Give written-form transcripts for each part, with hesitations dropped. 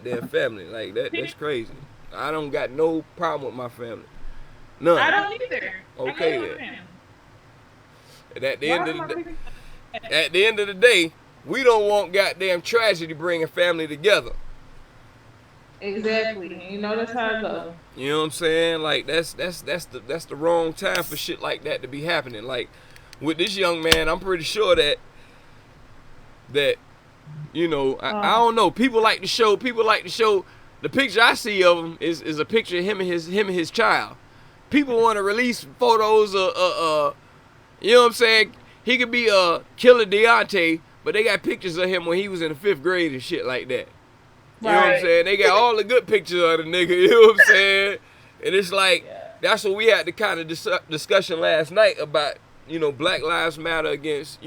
their family. Like that's crazy. I don't got no problem with my family. None. I don't either. I love Okay my then. family. And at the Why end are of my the people? at the end of the day, we don't want goddamn tragedy bringing family together. Exactly. And you know that's how I go. You know what I'm saying? Like that's the wrong time for shit like that to be happening. Like with this young man, I'm pretty sure that I Um, don't know. People like to show the picture I see of him is a picture of him and his child. People want to release photos of you know what I'm saying? He could be Killer Deontay, but they got pictures of him when he was in the 5th grade and shit like that. You know what I'm right. saying? They got all the good pictures of the nigga. You know what I'm saying? And it's like Yeah. that's what we had the kind of discussion last night about Black Lives Matter against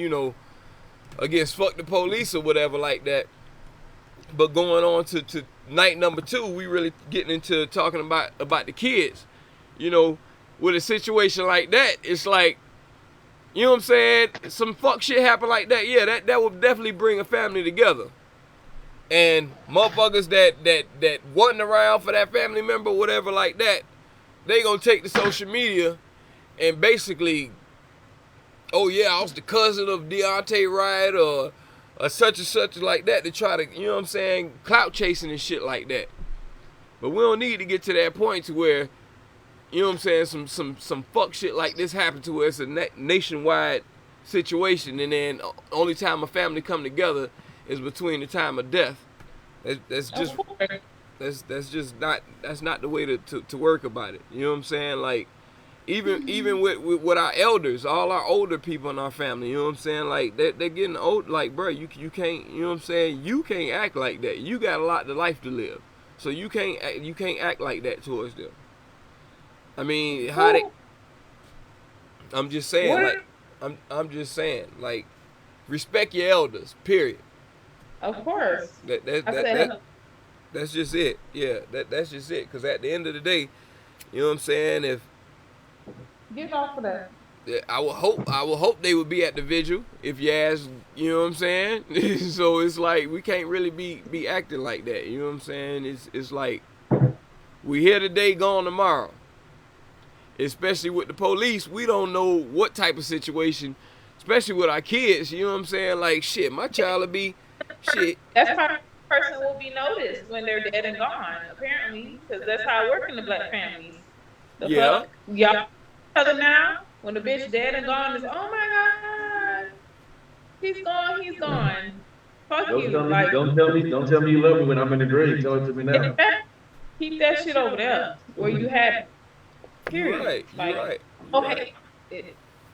fuck the police or whatever like that. But going on to night number 2, we really getting into talking about the kids. You know, with a situation like that, it's like, you know what I'm saying? Some fuck shit happen like that. Yeah, that would definitely bring a family together. And motherfuckers that wasn't around for that family member, whatever like that, they gonna take to social media and basically, oh yeah, I was the cousin of Deontay Wright or such and such like that to try to, you know what I'm saying, clout chasing and shit like that. But we don't need to get to that point to where, you know what I'm saying, some fuck shit like this happen to us, a nationwide situation, and then only time a family come together is between the time of death. That's Of just course. that's not the way to work about it. You know what I'm saying? Like even with our elders, all our older people in our family, you know what I'm saying? Like they're getting old. Like bro, you can't, you know what I'm saying? You can't act like that. You got a lot of life to live, so you can't act like that towards them. I mean, how they? Who? I'm just saying, What? like I'm just saying, like respect your elders. Period. Of course. That that I that, that said, that's just it. Yeah, that's just it. Cause at the end of the day, you know what I'm saying? If get off of that. I will hope they would be at the vigil. If you ask, you know what I'm saying. So it's like we can't really be acting like that. You know what I'm saying? It's like we here today, gone tomorrow. Especially with the police, we don't know what type of situation. Especially with our kids, you know what I'm saying? Like shit, my child will be shit. That's how a person will be noticed when they're dead and gone, apparently, because that's how it works in the black families. The Yeah, fuck? Y'all other now? When the bitch dead and gone is, oh my God, he's gone, he's gone. Fuck you. Like, Don't tell me you love me when I'm in the grave. Tell it to me now. keep that shit over there where you have it. you Period. right, you Like, right, you okay, right.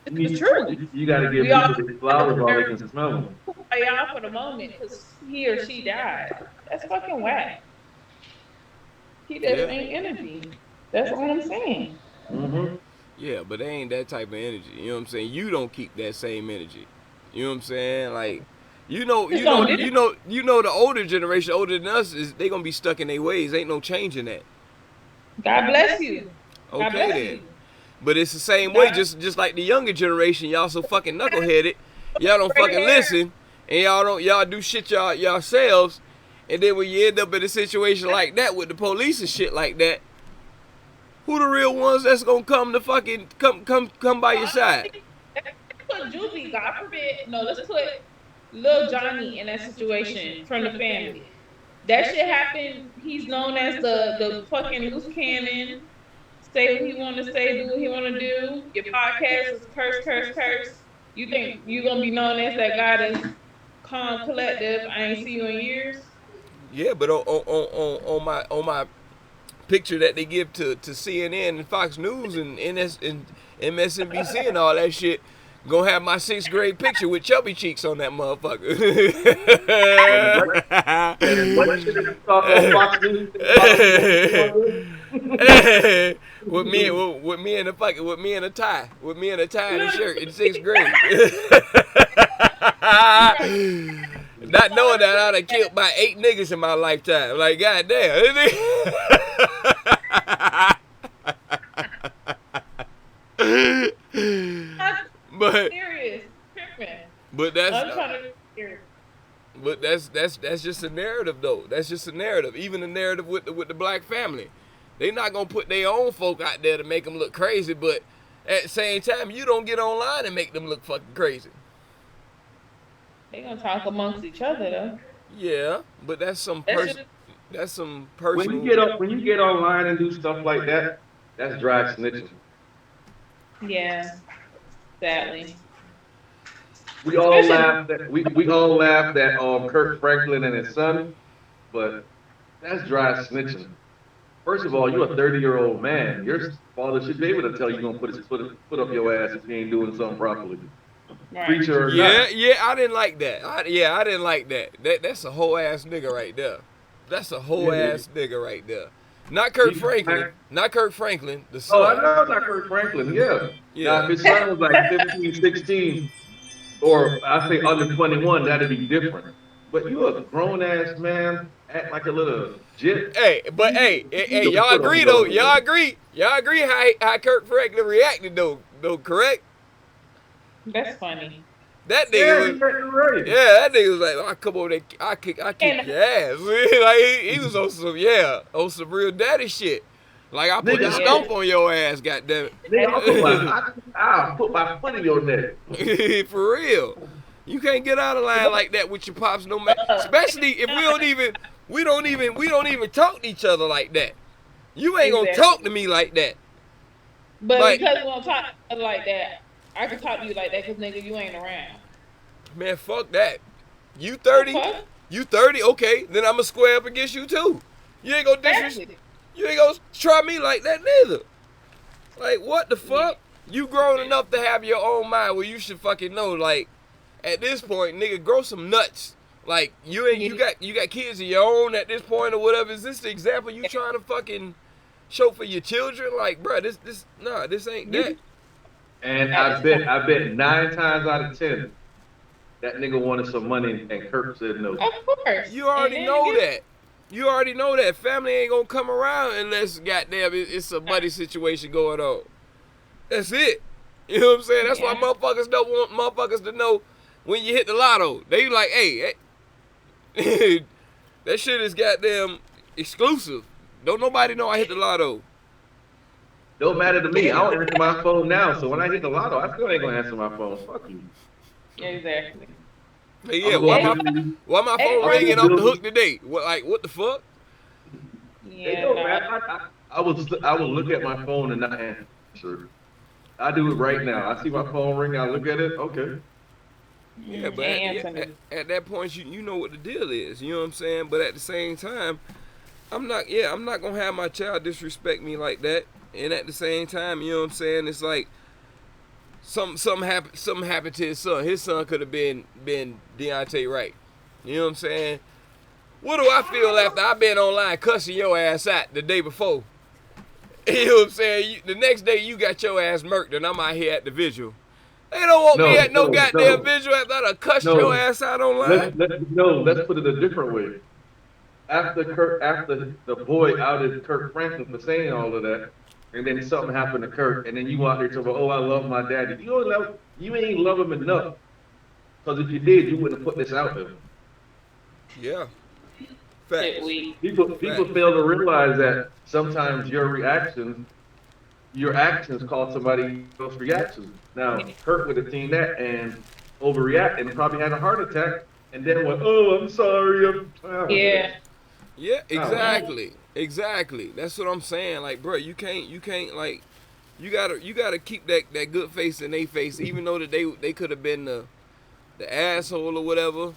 it's the truth. You got to give We all people the flowers while they can smell them. play out for the moment because he or she died. That's fucking whack. Keep that Yeah, same energy. That's all I'm saying. Mm-hmm. yeah, but they ain't that type of energy. You know what I'm saying? You don't keep that same energy. You know what I'm saying? Like, you know, It's you know, gonna you do. know, you know, the older generation, older than us, is they gonna be stuck in their ways. Ain't no changing that. God bless you. God Okay bless then. you. But it's the same way, God just like the younger generation, y'all so fucking knuckleheaded. Y'all don't gray fucking hair. listen, and y'all do shit yourselves. And then when you end up in a situation like that with the police and shit like that, who the real ones that's gonna come to fucking come by your side? Let's put Julie, God forbid. No, let's put Lil Johnny in that situation from the family. That shit happened. He's known as the fucking loose cannon. Say what he want to say, do what he want to do. Your podcast is curse, curse, curse. You think you gonna be known as that guy that's calm, collective? I ain't see you in years. Yeah, but on my picture that they give to CNN and Fox News and MSNBC and all that shit, gonna have my 6th grade picture with chubby cheeks on that motherfucker. And what shit did you talk on Fox News? Fox News? with me in a tie and a shirt in 6th grade. You right. Not knowing that I'd have killed about 8 niggas in my lifetime. Like goddamn. I'm but serious. Tripping. but that's I'm trying to be serious. but that's just a narrative though. That's just a narrative. Even the narrative with the black family, they not gonna put their own folk out there to make them look crazy, but at the same time, you don't get online and make them look fucking crazy. They gonna talk amongst each other though. Yeah, but that's some that's some personal. When you get online and do stuff like that, that's dry snitching. Yeah, sadly. We all laughed at Kirk Franklin and his son, but that's dry snitching. First of all, you're a 30-year-old man. Your father should be able to tell you gonna put his foot up your ass if you ain't doing something properly. Right. Preacher or Yeah, not. yeah, I didn't like that. I didn't like that. That's a whole ass nigga right there. That's a whole ass nigga right there. Not Kirk Franklin. Not Kirk Franklin. The son. Oh, I know it's not Kirk Franklin. Yeah. Yeah. Now, if his son was like 15, 16, or I say under 21, that'd be different. But you a grown ass man, act like a little jit. Hey, y'all agree though. Y'all agree how Kirk Franklin reacted though, correct? That's funny. That Yeah, nigga was, you're right. yeah, that nigga was like, I come over there, I kick your ass. Like he was on some real daddy shit. Like I put the stomp on your ass, goddammit. Nigga, I'll put my foot in your neck. For real. You can't get out of line like that with your pops no matter. Especially if we don't even talk to each other like that. You ain't gonna talk to me like that. But like, because we don't talk to you like that, I can talk to you like that because nigga, you ain't around. Man, fuck that. You 30? What? You 30? Okay, then I'ma square up against you too. You ain't gonna You ain't gonna try me like that neither. Like what the fuck? You grown enough to have your own mind where you should fucking know, like, at this point, nigga, grow some nuts. Like you got kids of your own at this point or whatever. Is this the example you trying to fucking show for your children? Like, bruh, this ain't that. And I bet 9 times out of 10, that nigga wanted some money and Kirk said no. Of course. You already know that. You already know that. Family ain't gonna come around unless goddamn it's a buddy situation going on. That's it. You know what I'm saying? That's why motherfuckers don't want motherfuckers to know when you hit the lotto. They like, hey, that shit is goddamn exclusive. Don't nobody know I hit the lotto. Don't matter to me. I don't answer my phone now, so when I hit the lotto, I still ain't gonna answer my phone. Fuck you. Exactly. Hey, yeah, why my phone ringing off the hook today? What the fuck? Yeah. I will look at my phone and not answer. I do it right now. I see my phone ring. I look at it. Okay. Yeah, but at that point, you know what the deal is. You know what I'm saying? But at the same time, I'm not gonna have my child disrespect me like that. And at the same time, you know what I'm saying? It's like something happened to his son. His son could have been Deontay Wright. You know what I'm saying? What do I feel after I've been online cussing your ass out the day before? You know what I'm saying? The next day you got your ass murked and I'm out here at the vigil. They don't want me at no goddamn vigil after I done cussed your ass out online. Let's put it a different way. After the boy outed Kirk Franklin for saying all of that, and then something happened to Kirk, and then you out here talking about, oh, I love my daddy. You ain't love him enough. Because if you did, you wouldn't have put this out there. Yeah. Facts. People fail to realize that sometimes your actions cause somebody else's reactions. Now, Kirk would have seen that and overreact and probably had a heart attack, and then went, oh, I'm sorry. Yeah, exactly. That's what I'm saying. Like, bro, you can't like, you gotta keep that good face in their face, even though that they could have been the asshole or whatever.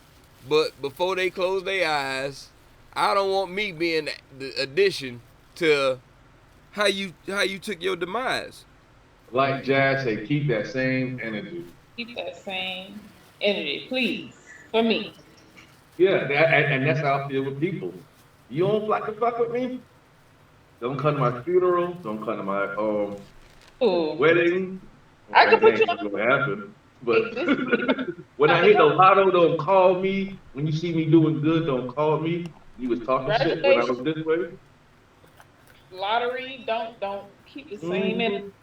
But before they close their eyes, I don't want me being the addition to how you took your demise. Like Jazz say, keep that same energy. Keep that same energy, please, for me. Yeah, and that's how I feel with people. You don't like to fuck with me? Don't come to my funeral. Don't come to my wedding. I can put you on. What's gonna happen? But when I hit the lotto, don't call me. When you see me doing good, don't call me. You was talking shit when I was this way. Lottery, don't keep the same energy.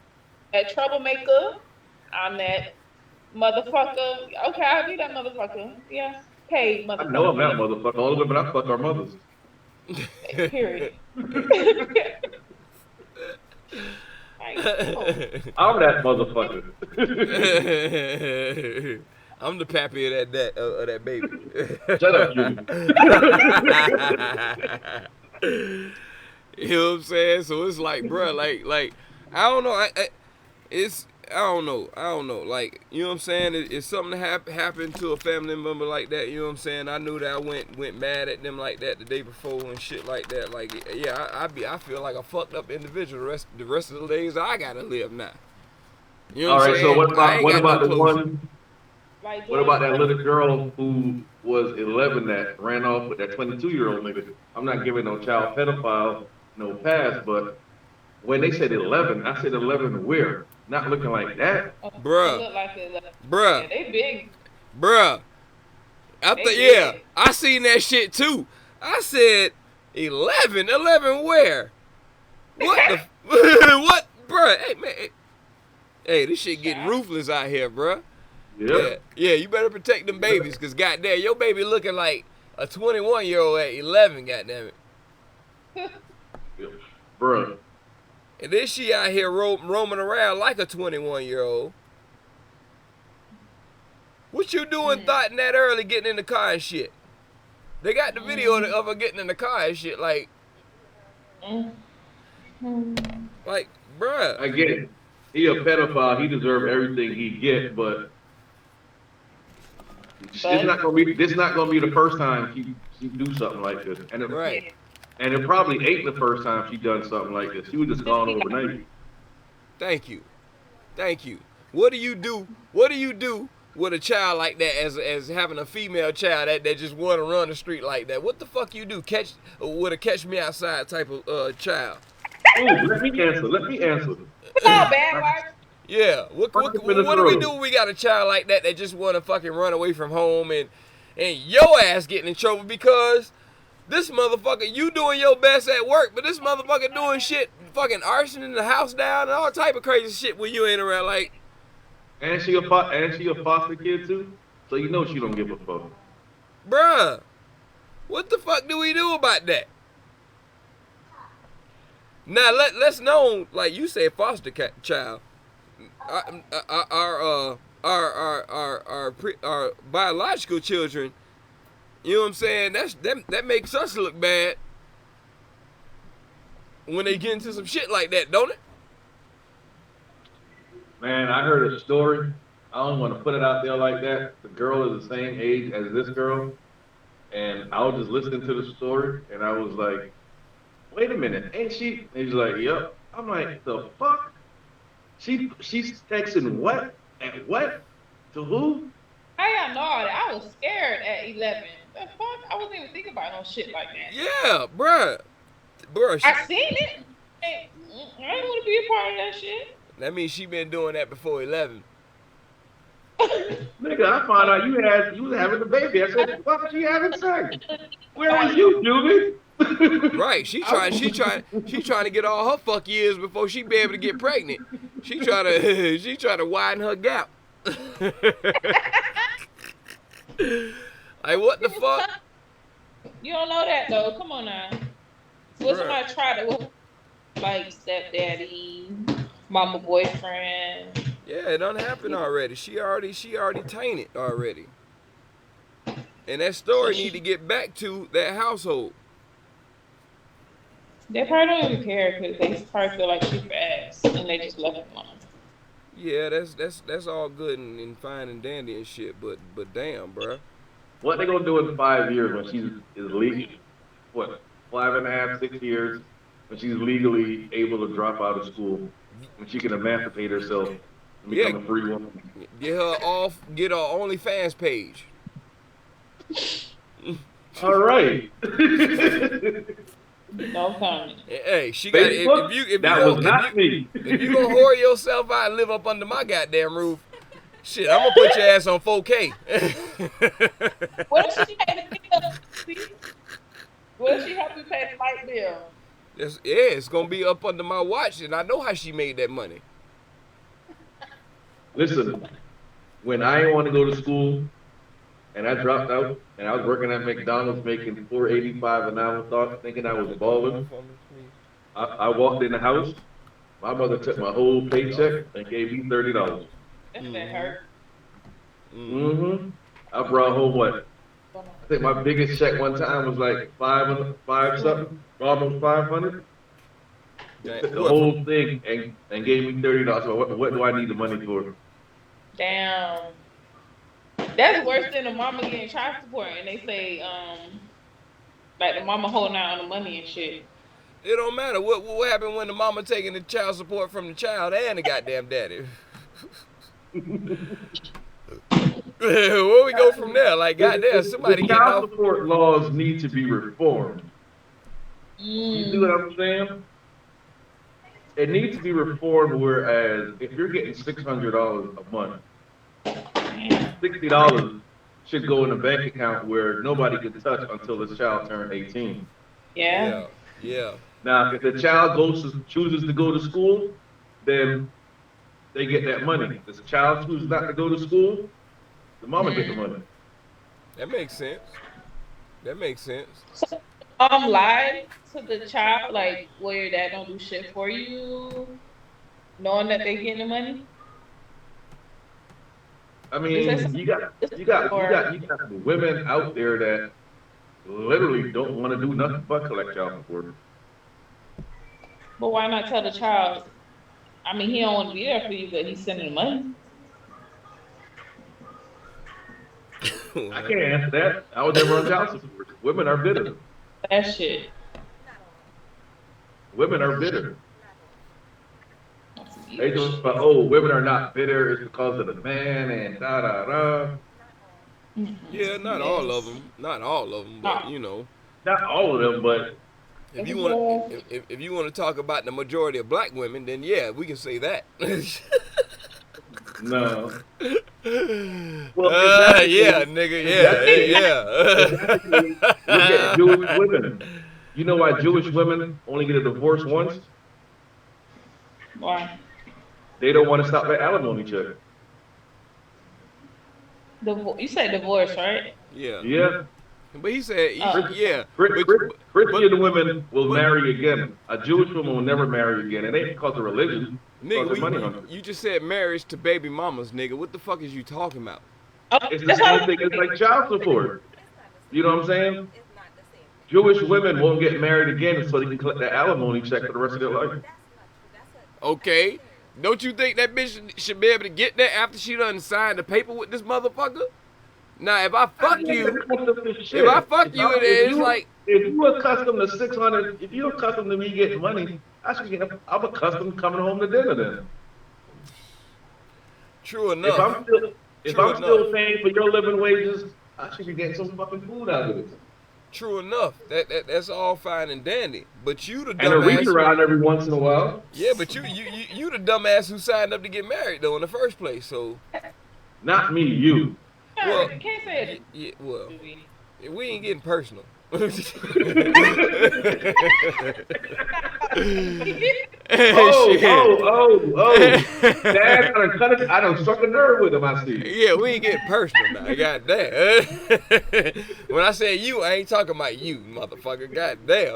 That troublemaker, I'm that motherfucker. Okay, I'll be that motherfucker. Yeah. paid I know I'm that motherfucker. motherfucker. All the women I fuck are mothers. Period. Like, oh. I'm that motherfucker. I'm the pappy of that baby. Shut up, you. You know what I'm saying? So it's like, bruh, like I don't know. I don't know. Like, you know what I'm saying? It's something happened to a family member like that. You know what I'm saying? I knew that I went mad at them like that the day before and shit like that. Like, yeah, I feel like a fucked up individual the rest of the days I gotta live now. You know All what I'm right. saying? So what about the one? Like, What about that little girl who was 11 that ran off with that 22-year-old nigga? I'm not giving no child pedophile no pass, but when they said 11, I said 11 where? Not looking like that. Bruh. They look like Bruh. Yeah, they big. Bruh. They big. I seen that shit too. I said 11 where? What the what, bruh? Hey man, hey, this shit getting ruthless out here, bruh. Yep. Yeah, you better protect them babies, cause goddamn, your baby looking like a 21-year-old at 11, goddamn it. Yep. Bruh. And then she out here roaming around like a 21-year-old. What you doing thoughting that early getting in the car and shit? They got the video of her getting in the car and shit, like, bruh. Again, he a pedophile. He deserves everything he get, but this not gonna be the first time she do something like this. And it probably ain't the first time she done something like this. She was just gone overnight. Thank you. What do you do with a child like that as having a female child that just want to run the street like that? What the fuck you do? Catch me outside type of child? Ooh, let me answer. It's all bad work. Yeah. What do we do when we got a child like that just want to fucking run away from home and your ass getting in trouble because this motherfucker, you doing your best at work, but this motherfucker doing shit, fucking arsoning the house down and all type of crazy shit when you ain't around, like. And she a foster kid too, so you know she don't give a fuck. Bruh, what the fuck do we do about that? Now let's know, like you said, foster child. Our biological children. You know what I'm saying? That makes us look bad when they get into some shit like that, don't it? Man, I heard a story. I don't want to put it out there like that. The girl is the same age as this girl, and I was just listening to the story, and I was like, "Wait a minute, ain't she?" And he's like, "Yep." I'm like, "The fuck? She's texting what? At what? To who?" I got no idea. I was scared at 11. The fuck? I wasn't even thinking about no shit like that. Yeah, bruh. I seen it. I didn't want to be a part of that shit. That means she been doing that before 11. Nigga, I found out you was having a baby. I said, "What? She having sex? Where was you, Julie?" Right, she trying to get all her fuck years before she be able to get pregnant. She trying to widen her gap. Like, what the fuck? You don't know that though. Come on now. What somebody tried to like stepdaddy, mama boyfriend. Yeah, it done happened already. She already tainted already. And that story need to get back to that household. They probably don't even care because they probably feel like she's fast and they just left it alone. Yeah, that's all good and fine and dandy and shit, but damn, bruh. What they gonna do in 5 years when she is legal? What, 5.5, 6 years when she's legally able to drop out of school, when she can emancipate herself and become a free woman? Get her OnlyFans page. All right. No comment. Hey, she got if you gonna whore yourself out and live up under my goddamn roof, shit, I'm gonna put your ass on 4K. What if she pay the bill? What if she help you pay the light bill? It's gonna be up under my watch, and I know how she made that money. Listen, when I didn't want to go to school and I dropped out, and I was working at McDonald's making $4.85 an hour, thinking I was balling. I walked in the house. My mother took my whole paycheck and gave me $30. That hurt. Mm-hmm. I brought home what? I think my biggest check one time was like five something, almost 500. Took the whole thing and gave me $30. So what do I need the money for? Damn. That's worse than the mama getting child support and they say, like the mama holding out on the money and shit. It don't matter. What happened when the mama taking the child support from the child and the goddamn daddy? Where we go from there? Like, goddamn, somebody the get child off. support laws need to be reformed. You see what I'm saying? It needs to be reformed. Whereas if you're getting $600 a month, $60 should go in a bank account where nobody can touch until the child turns 18. Yeah. Now, if the child chooses to go to school, then they get that money. If the child chooses not to go to school, the mama get the money. That makes sense. So, lie to the child, like, well, your dad don't do shit for you, knowing that they getting the money. I mean, you got women out there that literally don't want to do nothing but collect child support. But why not tell the child? I mean, he don't want to be there for you, but he's sending the money. I can't answer that. I was never on child support. Women are bitter. That shit. Women are bitter. They just, but women are not bitter. It's because of the man and da da da. Yeah, not all of them. Not all of them, but you know. Not all of them, but if you want to talk about the majority of black women, then yeah, we can say that. No. Well, yeah, nigga, yeah. Look at Jewish women. You know why Jewish women only get a divorce once? Why? They don't want to stop that alimony check. You said divorce, right? Yeah. Yeah. But he said, yeah. Christian women will marry again. A Jewish woman will never marry again. It ain't because of religion. Nigga, you just said marriage to baby mamas, nigga. What the fuck is you talking about? It's the same thing. It's like child support. You know what I'm saying? Jewish women won't get married again so they can collect that alimony check for the rest of their life. Okay. Don't you think that bitch should be able to get that after she done signed the paper with this motherfucker? Now, if I fuck you, it's like... If you're accustomed to 600, if you're accustomed to me getting money, I'm accustomed to coming home to dinner then. True enough. If I'm still paying for your living wages, I should be getting some fucking food out of it. True enough. That's all fine and dandy. But you the dumbass. And a reach around every once in a while. Yeah, but you the dumbass who signed up to get married though in the first place. So. Not me, you. Well, you can't say it. Yeah, well, we ain't getting personal. Oh, I done struck a nerve with him, I see. Yeah, we ain't getting personal now. Goddamn. When I say you, I ain't talking about you, motherfucker. Goddamn.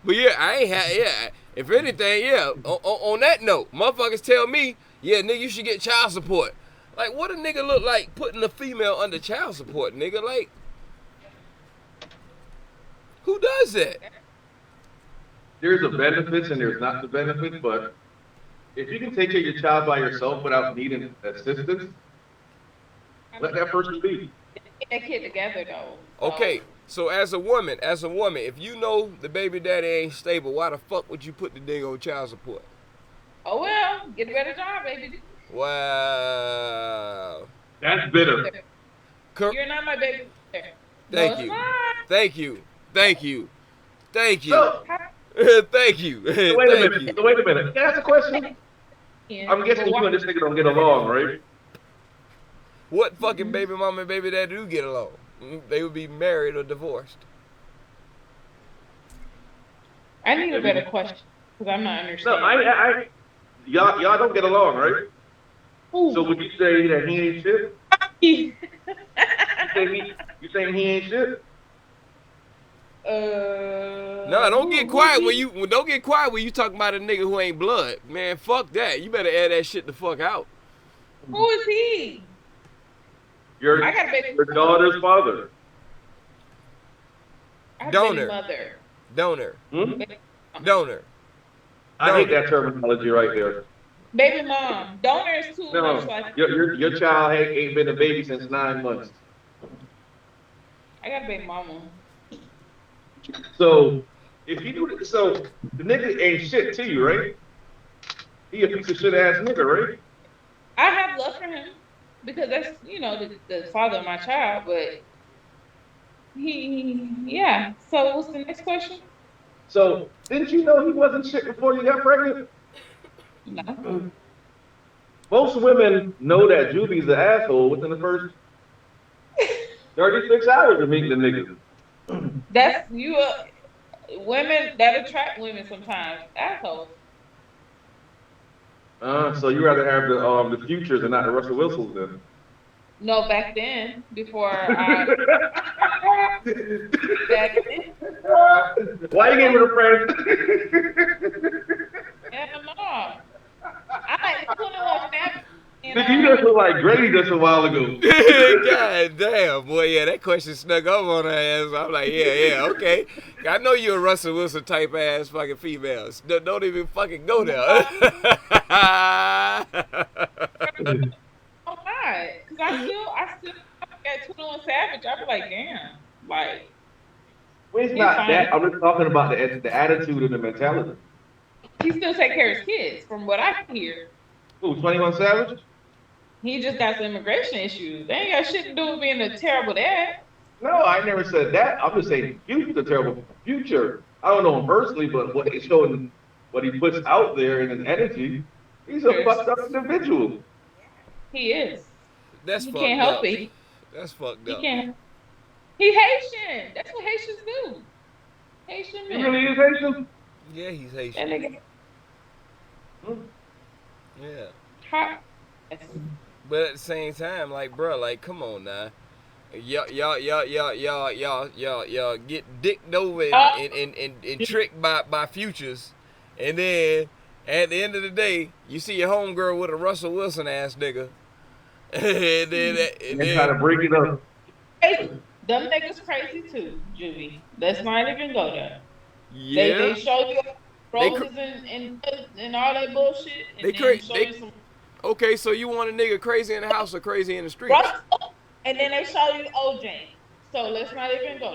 But yeah, if anything, yeah, on that note, motherfuckers tell me, yeah, nigga, you should get child support. Like, what a nigga look like putting a female under child support, nigga? Like, who does that? There's the benefits and there's not the benefits, but if you can take care of your child by yourself without needing assistance, let that person be. Get that kid together, though. Okay, so as a woman, if you know the baby daddy ain't stable, why the fuck would you put the nigga on child support? Oh, well, get a better job, baby. Wow. That's bitter. You're not my baby. Thank you. Thank you. Thank you. So, Thank you. Wait a minute. Can I ask a question? Yeah. I'm guessing you and this nigga don't get along, right? What fucking baby mama and baby dad do get along? They would be married or divorced. I need a better question because I'm not understanding. No, y'all don't get along, right? Ooh. So would you say that he ain't shit? You saying he ain't shit? No, don't get quiet when you talking about a nigga who ain't blood, man. Fuck that. You better air that shit the fuck out. Who is he? Your daughter's father. Donor. Donor. Hmm? Donor. I hate that terminology right there. Baby mom. Donor is too much No, like. your child ain't been a baby since 9 months. I got a baby mama. So if you do this, so the nigga ain't shit to you, right? He a piece of shit ass nigga, right? I have love for him because that's the father of my child, but yeah. So what's the next question? So didn't you know he wasn't shit before you got pregnant? No. Most women know that Juby's an asshole within the first 36 hours of meeting the nigga. That's women that attract women sometimes. Assholes. So you rather have the futures and not the Russell Wilsons then? No, back then, before I. Back then. Why you gave me the friend? Yeah, no. I like 21 Savage. Nigga, you just look like Grady just a while ago. God damn, boy, yeah, that question snuck up on her ass. I'm like, yeah, okay. I know you're a Russell Wilson type ass fucking females. Don't even fucking go there. Oh God, because I still got 21 Savage. I be like, damn, like. Well, it's not that. I'm just talking about the attitude and the mentality. He still take care of his kids, from what I hear. Who, 21 Savage? He just got some immigration issues. They ain't got shit to do with being a terrible dad. No, I never said that. I'm just saying the terrible future. I don't know him personally, but what he's showing, what he puts out there in his energy, he's a fucked up individual. He is. That's he fucked can't up. help it. That's fucked He up. can't. He Haitian. That's what Haitians do. Haitian men. He really is Haitian? Yeah, he's That Haitian. nigga. Yeah. Hot. But at the same time, like, bro, like, come on now. Y'all get dicked over and tricked by futures, and then at the end of the day, you see your homegirl with a Russell Wilson ass nigga, and then try to break it up. Hey, them niggas crazy too, Juvie. Let's not even go there. Yeah. They show you roses and all that bullshit, and then show you some. Okay, so you want a nigga crazy in the house or crazy in the streets? And then they show you OJ. So let's not even go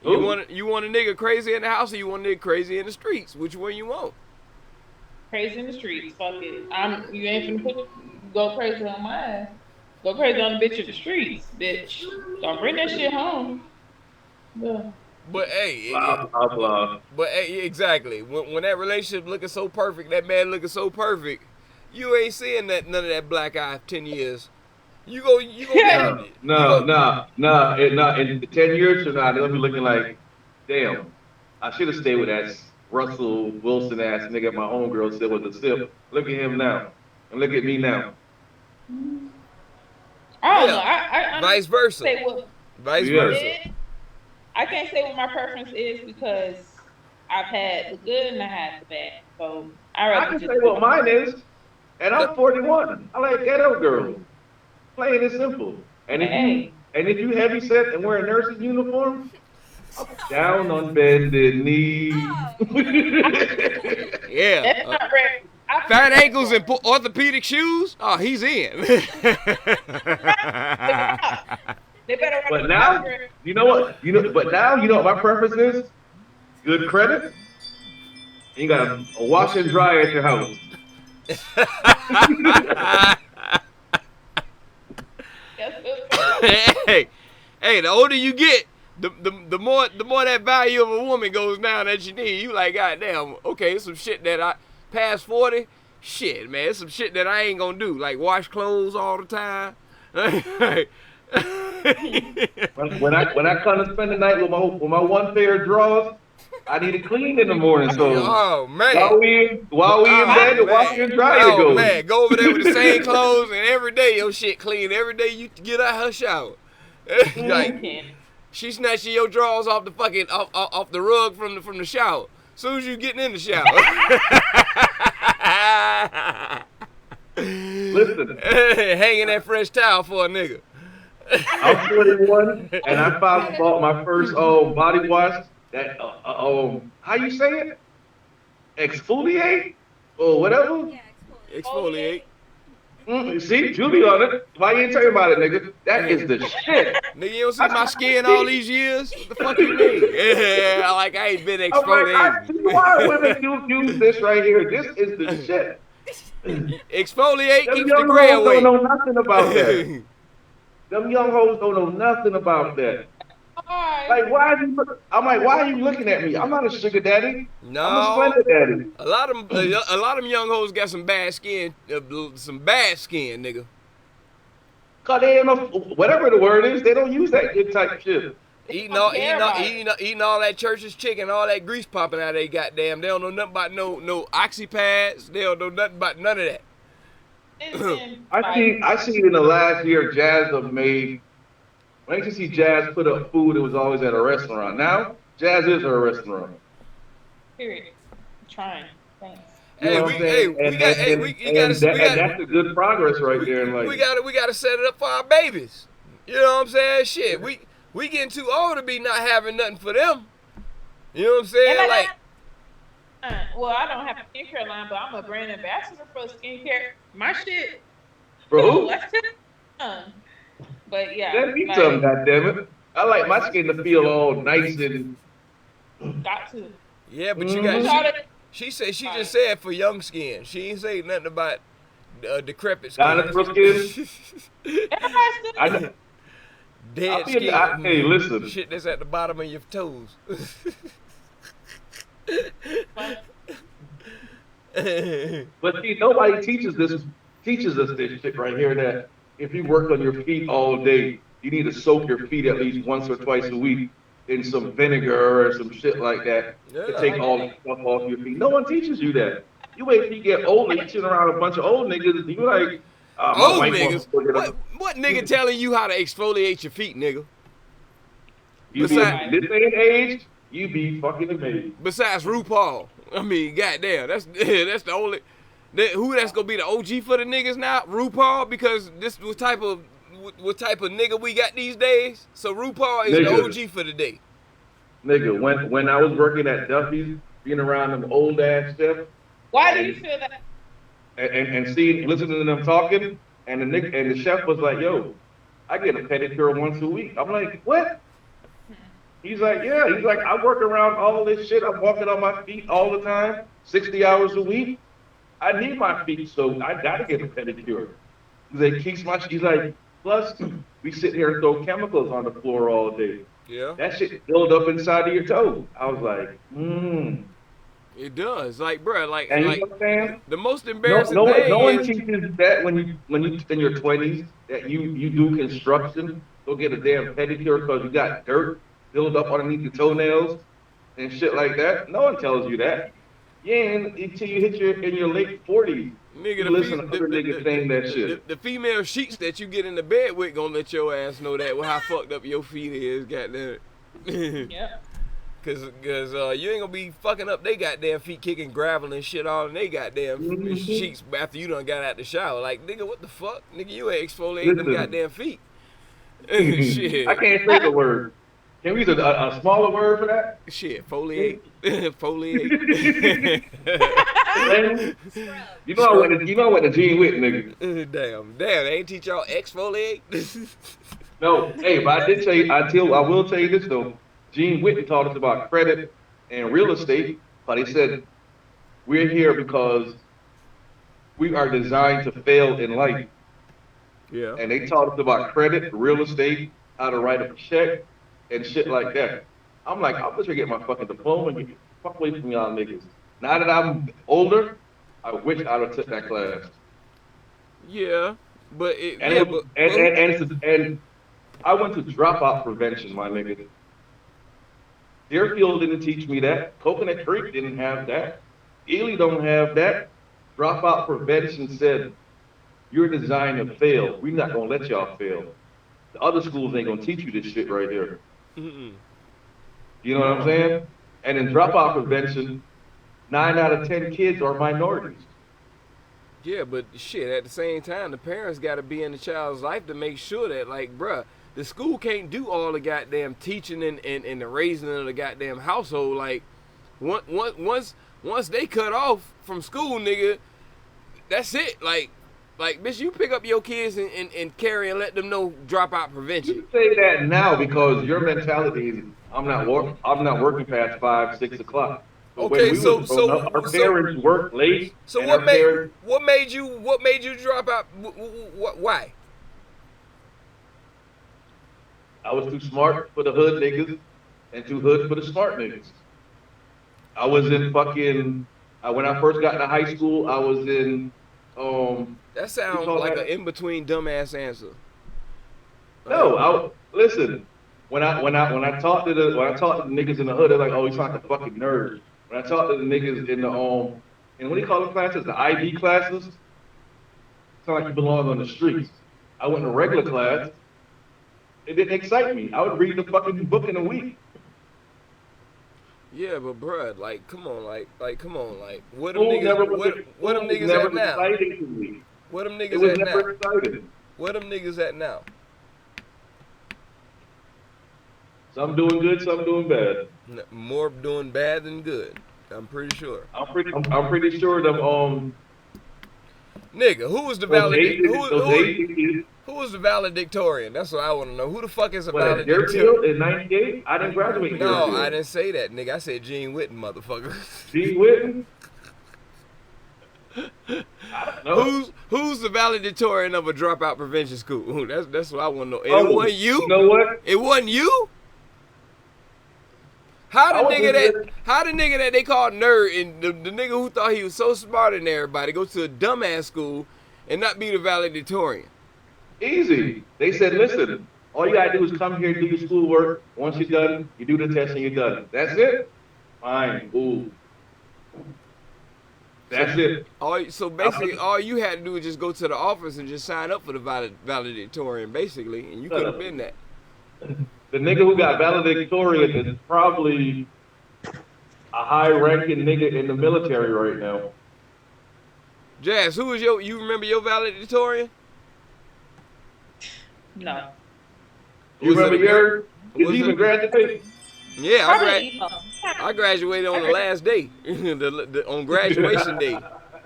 there. You want a nigga crazy in the house or you want a nigga crazy in the streets? Which one you want? Crazy in the streets. Fuck it. You ain't finna go crazy on my ass. Go crazy on the bitch in the streets, bitch. Don't bring that shit home. Yeah. But hey, blah. But hey, exactly. When that relationship looking so perfect, that man looking so perfect, you ain't seeing none of that black eye 10 years. You go No. In 10 years from now, they'll be looking like, damn, I should have stayed with that Russell Wilson ass nigga my homegirl still with the sip. Look at him now. And look at me now. I don't know. I vice versa. Vice versa. I can't say what my preference is because I've had the good and I had the bad. So I can say what mine is. And I'm 41. I like ghetto girls. Plain and simple. And if you heavy set and wear a nurse's uniform, I'm down on bended knee. Yeah. That's not right. Fat ankles and orthopedic shoes? Oh, he's in. But now, you know what? But now, you know what my preference is? Good credit. You got a wash and dry at your house. hey, the older you get, the more that value of a woman goes down that you need. You like, goddamn, okay, some shit that I past 40, shit, man, it's some shit that I ain't gonna do, like wash clothes all the time. when I come to spend the night with my one pair of drawers, I need it clean in the morning. So oh man, while we in bed, the washer and dryer goes. Man, go over there with the same clothes and every day your shit clean. Every day you get out her shower. Like, Can't. she snatching your drawers off the fucking off the rug from the shower. Soon as you getting in the shower. Listen, Hanging that fresh towel for a nigga. I'm 21, and I finally bought my first body wash. That how you say it? Exfoliate or whatever. Yeah, Exfoliate. See, Julie on it. Why you ain't talking about it, nigga? That is the shit. Nigga, you don't see my skin all these years? What the fuck you mean? Yeah, like I ain't been I'm like, I see exfoliating. why women use this right here. This is the shit. Exfoliate Them keeps the young gray hoes away. don't know nothing about that. Them young hoes don't know nothing about that. Alright. Like, I'm like, why are you looking at me? I'm not a sugar daddy. I'm a No, splendid daddy. a lot of them young hoes got some bad skin, nigga. Cause they ain't no, whatever the word is, they don't use that good type shit. Eating don't care about it. eating all that church's chicken, all that grease popping out of they goddamn. They don't know nothing about no oxy pads. They don't know nothing about none of that. Listen, I see in the last year Jazz have made. When I used to see Jazz put up food, it was always at a restaurant. Now Jazz is her restaurant. period. I'm trying. Thanks. You know what I'm saying? That's a good progress right there. And like, we gotta set it up for our babies. You know what I'm saying? Shit, we getting too old to be not having nothing for them. You know what I'm saying? And Like, well, I don't have a skincare line, but I'm a brand ambassador for skincare. My shit. bro, That's it. But yeah, that means like, something, goddammit. I like my skin to feel all nice and. got to. yeah, but you Mhm. got she said she just said for young skin. She ain't say nothing about decrepit skin. Dinosaur skin. I know. Dead skin. Hey, listen. Shit that's at the bottom of your toes. But see, nobody teaches us this shit right here that if you work on your feet all day, you need to soak your feet at least once or twice a week in some vinegar or some shit like that to Yeah. take all the stuff off your feet. No one teaches you that. You wait till you get older, you sit around a bunch of old niggas, and you like, my Old wife niggas. wants to look at What nigga telling you how to exfoliate your feet, nigga? you be Besides- this day and age, you be fucking amazed. Besides RuPaul. I mean, goddamn, that's the only who that's gonna be the OG for the niggas now? RuPaul, because this what type of nigga we got these days. So RuPaul is the Nigga. OG for the day. Nigga, when I was working at Duffy's, being around them old ass chefs, Why do you feel that? and listening to them talking, and the chef was like, "Yo, I get a pedicure once a week." I'm like, "What?" He's like, "Yeah." He's like, "I work around all this shit. I'm walking on my feet all the time, 60 hours a week. I need my feet, so I gotta get a pedicure." He's like, He's like, "Plus, we sit here and throw chemicals on the floor all day. Yeah, That shit build up inside of your toe." I was like, it does. Like, bruh, like And you know what I'm saying? the most No, embarrassing no thing one is teaches that when you in your 20s that you do construction. Go get a damn pedicure because you got dirt build up underneath your toenails and shit like that. No one tells you that. Yeah, until you hit in your late 40s. nigga, You listen to other niggas saying that shit. The female sheets that you get in the bed with gonna let your ass know that how fucked up your feet is, goddamn it. Yeah. Cause you ain't gonna be fucking up they goddamn feet kicking gravel and shit all in they goddamn Mhm. sheets after you done got out the shower. Like, nigga, what the fuck? Nigga, you ain't exfoliating them Listen. goddamn feet. Shit. I can't say the word. Can we use a smaller word for that? Shit, foliate. Foliate. Man, you know I went to Gene Witt, nigga. Damn, they ain't teach y'all exfoliate? No, hey, but I will tell you this though. Gene Witt taught us about credit and real estate, but he said we're here because we are designed to fail in life. Yeah. And they taught us about credit, real estate, how to write a check, and shit like that. I'm like, I wish I get my fucking diploma and get the fuck away from y'all niggas. Now that I'm older, I wish I'd have took that class. Yeah, but it, And, yeah, it, but, and I went to dropout prevention, my nigga. Deerfield didn't teach me that. Coconut Creek didn't have that. Ely don't have that. Dropout prevention said, you're designed to fail. We're not gonna let y'all fail. The other schools ain't gonna teach you this shit right here. Mm-mm. You know what I'm saying? And in dropout prevention, 9 out of 10 kids are minorities. Yeah, but shit, at the same time, the parents got to be in the child's life to make sure that, like, bruh, the school can't do all the goddamn teaching and the raising of the goddamn household. Like, once they cut off from school, nigga, that's it. Like, bitch, you pick up your kids and carry and let them know dropout prevention. You say that now because your mentality is, I'm not working past 5, 6 o'clock. But Okay, when we was growing up, our parents worked late. So and what made you drop out? Why? I was too smart for the hood niggas and too hood for the smart niggas. I was in fucking when I first got into high school, I was in That sounds like an in between dumbass answer. No, listen. When I talk to the niggas in the hood, they're like, oh, he's like a fucking nerd. When I talk to the niggas in the and what do you call the classes? The IB classes? It's not like you belong on the streets. I went to regular class. It didn't excite me. I would read the fucking book in a week. Yeah, but bruh, like, come on, come on, what them School never niggas, what them niggas never at now? exciting to me. What them It niggas was at never now? exciting. What them niggas at now? Some doing good, some doing bad. More doing bad than good. I'm pretty sure. I'm pretty sure them Nigga, who was the who was the valedictorian? That's what I want to know. Who the fuck is a valedictorian? Deerfield in '98? I didn't graduate. No, Deerfield. I didn't say that, nigga. I said Gene Whitten, motherfucker. Gene Whitten? I don't know. Who's the valedictorian of a dropout prevention school? That's what I want to know. And it wasn't you? You know what? It wasn't you? How the nigga that they called nerd and the nigga who thought he was so smarter than everybody go to a dumbass school and not be the valedictorian? Easy. They said, listen, all you gotta do is come here and do your schoolwork. Once you're done, you do the test and you're done. That's it? Fine. Ooh. That's it. So basically, all you had to do was just go to the office and just sign up for the valedictorian, basically, and you could have been that. The nigga who got valedictorian is probably a high-ranking nigga in the military right now. Jazz, who was you remember your valedictorian? No. You remember yours? Did you even graduate? Yeah, Probably I graduated on the last day, on graduation day.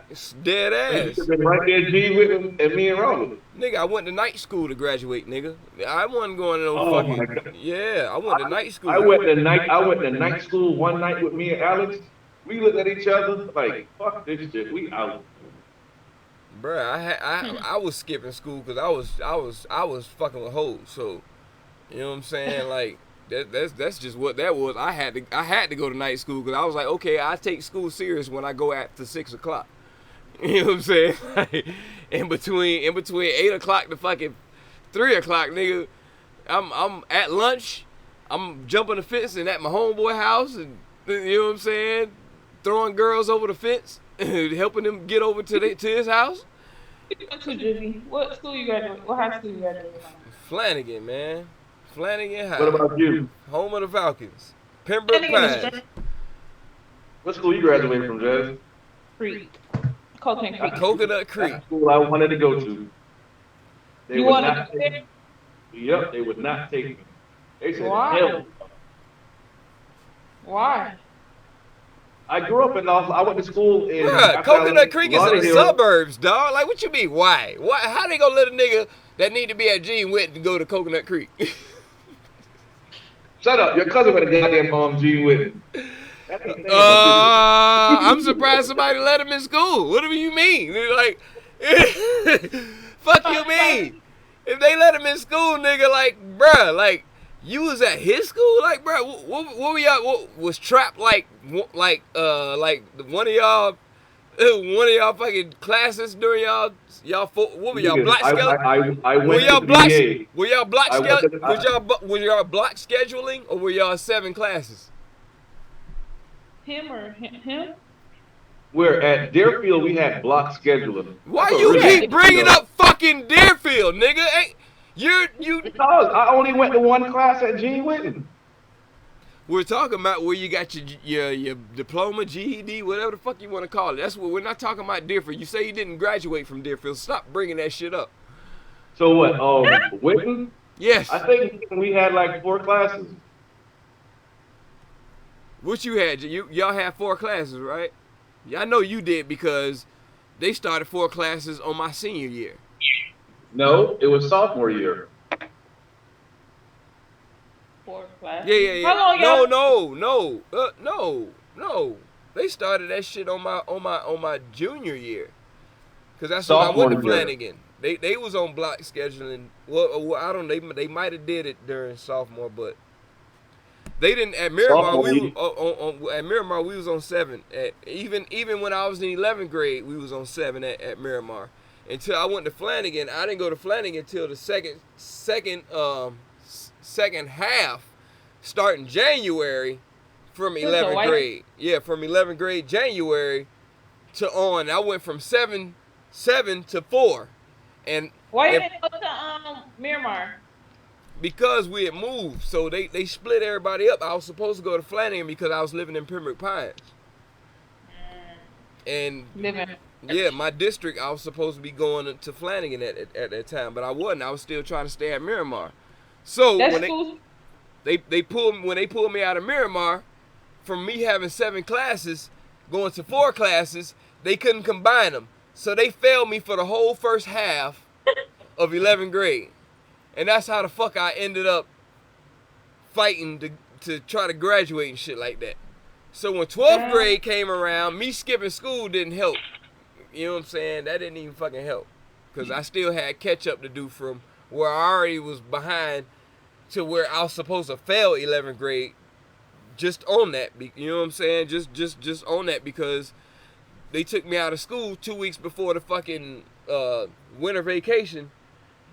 It's dead ass. Been right there, G with and me and Robert. Nigga, I went to night school to graduate, nigga. I wasn't going to no Oh my fucking. God. Yeah, I went to night school. I went to night school one night with me and Alex. We looked at each other like, fuck this shit, we out. Bruh, I was skipping school because I was fucking with hoes. So, you know what I'm saying? Like that's just what that was. I had to go to night school because I was like, okay, I take school serious when I go after 6 o'clock. You know what I'm saying? Like, in between 8 o'clock to fucking 3 o'clock, nigga, I'm at lunch. I'm jumping the fence and at my homeboy house, and you know what I'm saying? Throwing girls over the fence, helping them get over to his house. What school you graduated? What high school you graduated from? Flanagan, man. Flanagan High. What about you? Home of the Falcons. Pembroke Pines. What school you graduated from, Jazz? Creek. Coconut Creek. Coconut Creek. That's the school I wanted to go to. They You would want not to go take there? me. Yep, they would not take me. They said, Why? hell. Why? I grew up I went to school in Bruh, Coconut Creek is in the Lauderdale. suburbs, dog. Like, what you mean? Why? How they gonna let a nigga that need to be at Gene Whitten go to Coconut Creek? Shut up, your cousin with a goddamn G with I'm surprised somebody let him in school. What do you mean? Like, fuck you mean? If they let him in school, nigga, like, bruh, like, you was at his school, like, bruh, what were y'all? What was trapped like one of y'all fucking classes during y'all what were y'all block scheduling? I went to BA. Were y'all block I went to- were y'all block scheduling or were y'all 7 classes? Him or him? Where at Deerfield we had block scheduling. Why That's you a keep bringing up fucking Deerfield, nigga? You. Because I only went to one class at G. Whitten. We're talking about where you got your diploma, GED, whatever the fuck you want to call it. That's what we're not talking about. Deerfield. You say you didn't graduate from Deerfield. Stop bringing that shit up. So what? Whitten? Yes. I think we had like 4 classes. What you had? Y'all had 4 classes, right? Yeah, I know you did because they started 4 classes on my senior year. No, it was sophomore year. 4 classes. Yeah. How long y'all? No. They started that shit on my junior year, cause that's when I went to Flanagan. They was on block scheduling. Well, I don't know. They might have did it during sophomore, but they didn't at Miramar. At Miramar we was on 7. Even when I was in 11th grade, we was on 7 at Miramar. Until I went to Flanagan, I didn't go to Flanagan until the second half, starting January from 11th grade. Yeah, from 11th grade January to on. I went from 7 to 4. And why you didn't go to Miramar? Because we had moved, so they split everybody up. I was supposed to go to Flanagan because I was living in Pembroke Pines. And yeah, my district, I was supposed to be going to Flanagan at that time, but I wasn't. I was still trying to stay at Miramar. So when they pulled me out of Miramar, from me having 7 classes, going to 4 classes, they couldn't combine them. So they failed me for the whole first half of 11th grade. And that's how the fuck I ended up fighting to try to graduate and shit like that. So when 12th grade came around, me skipping school didn't help. You know what I'm saying? That didn't even fucking help. Because I still had catch up to do from where I already was behind to where I was supposed to fail 11th grade. Just on that. You know what I'm saying? Just on that because they took me out of school 2 weeks before the fucking winter vacation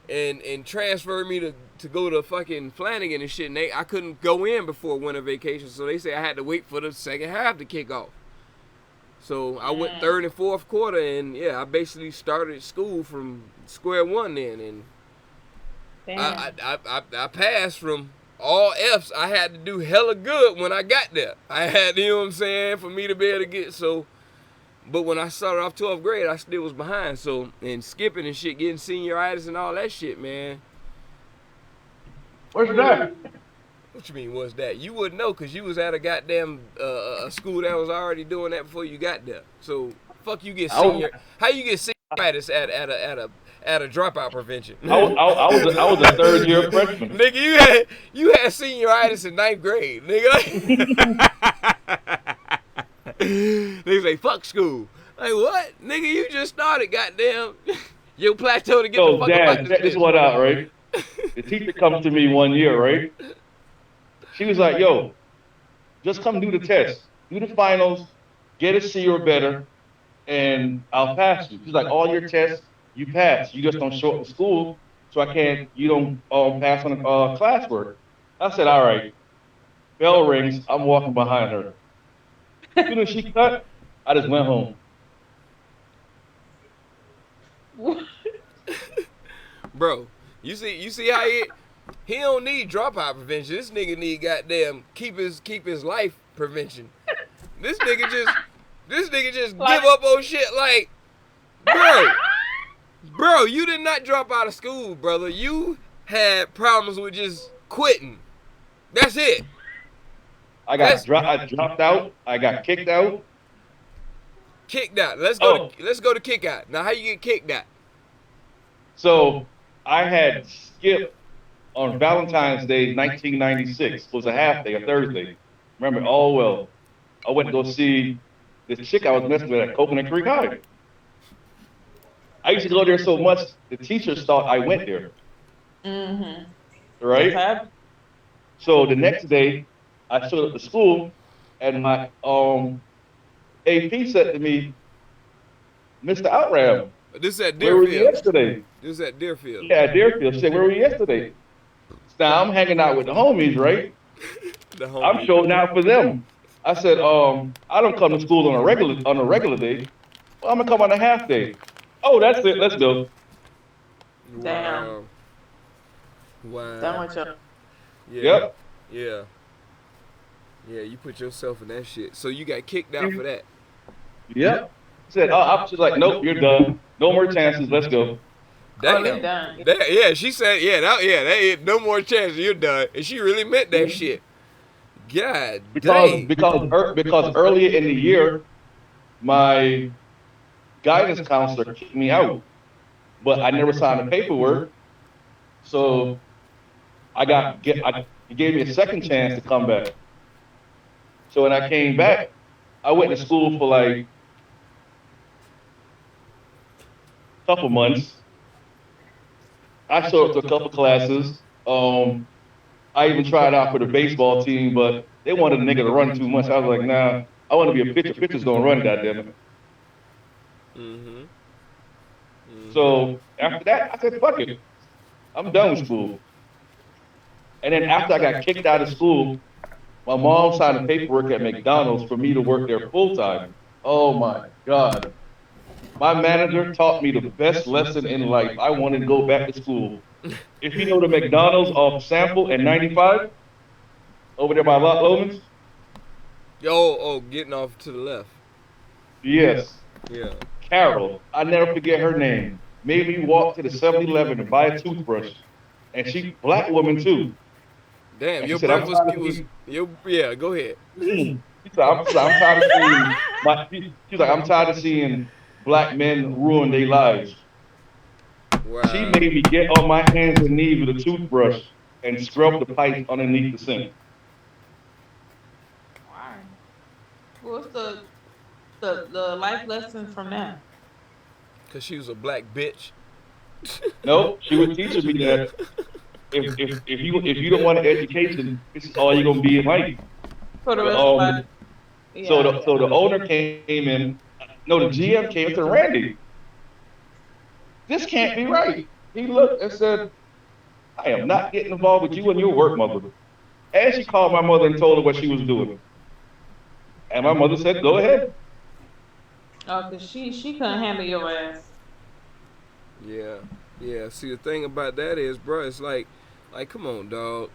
and transferred me to go to fucking Flanagan and shit. And I couldn't go in before winter vacation, so they said I had to wait for the second half to kick off. So I went 3rd and 4th quarter, and yeah, I basically started school from square one then. And I passed from all F's. I had to do hella good when I got there. I had, you know what I'm saying, for me to be able to get so. But when I started off 12th grade, I still was behind. So, and skipping and shit, getting senioritis and all that shit, man. What's that? What you mean, what's that? You wouldn't know because you was at a goddamn a school that was already doing that before you got there. So, fuck you get senior. How you get senioritis at a dropout prevention? I was a 3rd year freshman. Nigga, you had senioritis in 9th grade, nigga. They say, fuck school. Like, what? Nigga, you just started, goddamn. You plateau to get the fuck Dad, out check this one out, right? The teacher comes to me one year, right? She was like, yo, just come do the test. Do the finals, get a C or better, and I'll pass you. She's like, all your tests, you pass. You just don't show up to school, so you don't pass on classwork. I said, all right. Bell rings, I'm walking behind her. As soon as she cut, I just went home. Bro, you see how he don't need dropout prevention. This nigga need goddamn keep his life prevention. This nigga just give up on shit like, bro, you did not drop out of school, brother. You had problems with just quitting. That's it. I dropped out. I got kicked out. Kicked out. Let's go to kick out. Now, how you get kicked out? So I had skipped on Valentine's Day, 1996. It was a half day, a Thursday. Remember, all well. I went to go see this chick I was messing with at Coconut Creek High. I used to go there so much, the teachers thought I went there. Mm-hmm. Right? So the next day, I showed up to school, and my AP said to me, Mr. Outram, this is at where were you Deerfield. yesterday? This is at Deerfield. Yeah, at Deerfield. She said, where were you yesterday? Now, I'm hanging out with the homies, right? The homies. I'm showing out for them. I said, I don't come to school on a regular day. Well, I'm going to come on a half day. Oh, that's it. Let's go. Damn. Wow. Done with your. Yeah. Yep. Yeah. Yeah, you put yourself in that shit. So you got kicked out for that. Yep. Said, I was like, nope, you're done. No more chances. Let's go. Damn. Oh, done. Yeah, she said, no more chances. You're done. And she really meant that shit. God dang. Because earlier in the year, my guidance counselor kicked me out, but I never signed the paperwork. So he gave me a second chance to come back. So when I came back, I went to school for like a couple months. I showed up to a couple classes. I even tried out for the baseball team, but they wanted a nigga to run too much. I was like, nah, I want to be a pitcher. Pitcher's gonna run, goddammit. So after that, I said, fuck it. I'm done with school. And then after I got kicked out of school, my mom signed the paperwork at McDonald's for me to work there full time. Oh my God. My manager taught me the best lesson in life. I wanted to go back to school. If you know the McDonald's off Sample and 95, over there by Lot Loman's. Getting off to the left. Yes. Yeah. Carol, I never forget her name. Made me walk to the 7-Eleven to buy a toothbrush. And she, black woman too. Damn, And your she said, breakfast was yeah, go ahead. She said, I'm tired of seeing she's like, I'm tired of seeing black men ruin their lives. Wow. She made me get on my hands and knees with a toothbrush and scrub the pipe underneath the sink. Why? What's the life lesson from that? Cause she was a black bitch. No, she was teaching me that if you don't want an education, this is all you're gonna be in life. For the rest of life. Yeah. So the owner came in. No, the GM came to Randy. This can't be right. He looked and said, I am not getting involved with you and your work, mother. And she called my mother and told her what she was doing. And my mother said, go ahead. Oh, cause she couldn't handle your ass. Yeah. Yeah. See, the thing about that is, bro, it's like, come on, dog.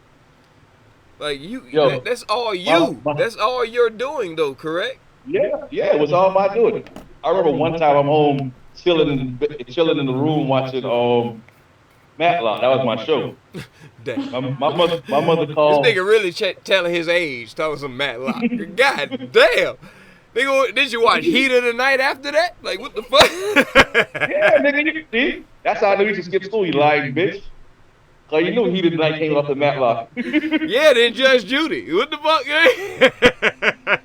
Like that's all you. That's all you're doing, though, correct? Yeah, it was all my doing. I remember one time I'm home chilling in the room watching Matlock. That was my show. Damn. My mother called. This nigga really telling his age, talking some Matlock. God damn. Nigga, did you watch Heat of the Night after that? Like, what the fuck? Yeah, nigga, see? That's how I knew you should skip school, you lying bitch. Cause you knew Heat of the Night came off the Matlock. Yeah, then Judge Judy. What the fuck, man?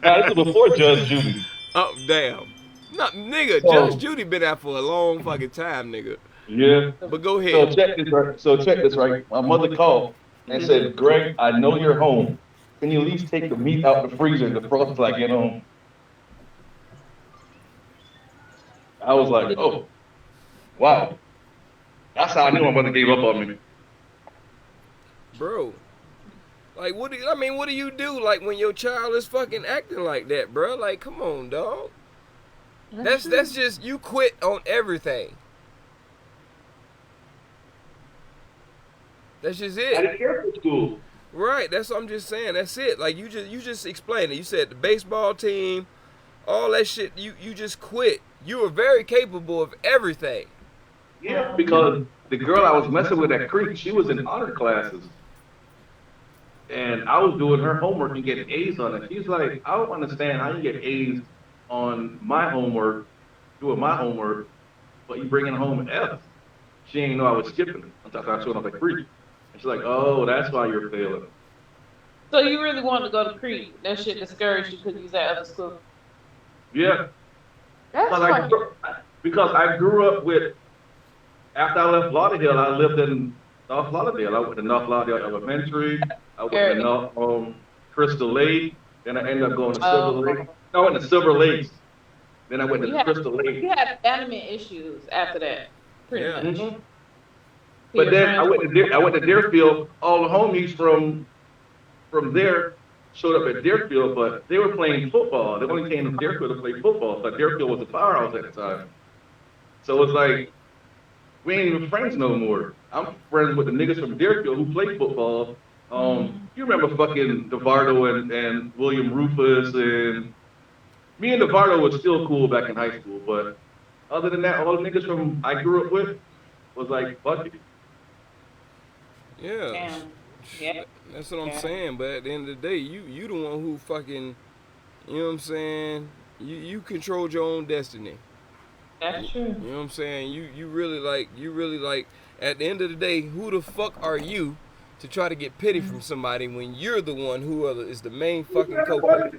Nah, this was before Judge Judy. Oh, damn. No, nigga, Judge Judy been out for a long fucking time, nigga. Yeah. But go ahead. So check this right. My mother called and said, Greg, I know you're home. Can you at least take the meat out the freezer and defrost till I get home? I was like, oh, wow. That's how I knew my mother gave up on me. Bro, like, what do you do, like, when your child is fucking acting like that, bro? Like, come on, dog. That's just, you quit on everything. That's just it. I didn't care for school. Right, that's what I'm just saying. That's it. Like, you just explained it. You said the baseball team, all that shit, you just quit. You were very capable of everything. Yeah, because the girl I was messing with at Creek, she was in honor classes. And I was doing her homework and getting A's on it. She's like, I don't understand how you get A's on my homework, doing my homework, but you bringing home an F. She didn't know I was skipping until I showed up at Creek. And she's like, oh, that's why you're failing. So you really wanted to go to Creek? That shit discouraged you because you was at other school? Yeah. That's funny. Because I grew up with, after I left Lauderdale, I lived in North Lauderdale. I went to North Lauderdale Elementary. I went to North Crystal Lake. Then I ended up going to Silver Lake. I went to Silver Lakes. Then I went to Crystal Lake. You had abandonment issues after that, pretty much. Mm-hmm. But then I went to Deerfield. All the homies from there showed up at Deerfield, but they were playing football. They only came to Deerfield to play football. So Deerfield was the powerhouse at the time. So it was like, we ain't even friends no more. I'm friends with the niggas from Deerfield who play football. You remember fucking DeVardo and William Rufus, and me and DeVardo was still cool back in high school, but other than that, all the niggas from I grew up with was like, fuck it. Yeah. Damn. Yeah. That's what I'm Yeah. saying. But at the end of the day, you the one who fucking, you know what I'm saying? You controlled your own destiny. That's true. You know what I'm saying? You really like at the end of the day, who the fuck are you to try to get pity from somebody when you're the one who is the main fucking culprit?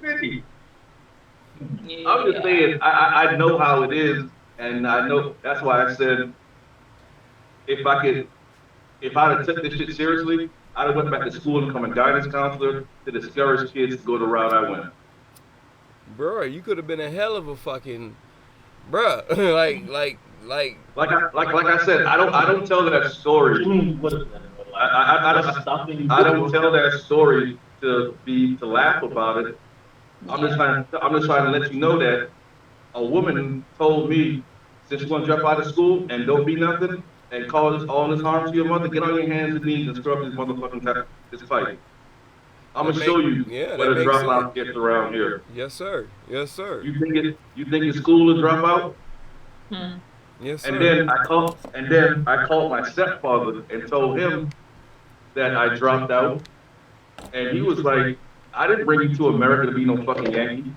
Yeah. I'm just saying, I know how it is, and I know that's why I said if I'd have took this shit seriously, I'd have went back to school and become a guidance counselor to discourage kids to go the route I went. Bruh, you could have been a hell of a fucking bruh. like Like I said, I don't tell that story. I don't tell that story to laugh about it. I'm just trying to let you know that a woman told me, since you're gonna drop out of school and don't be nothing and cause all this harm to your mother, get on your hands and knees and scrub this motherfucking this pipe. I'm gonna show you what a dropout gets around here. Yes, sir. Yes, sir. You think it's cool to drop out? Yes, sir. And then I called my stepfather and told him that I dropped out, and he was like, "I didn't bring you to America to be no fucking Yankee."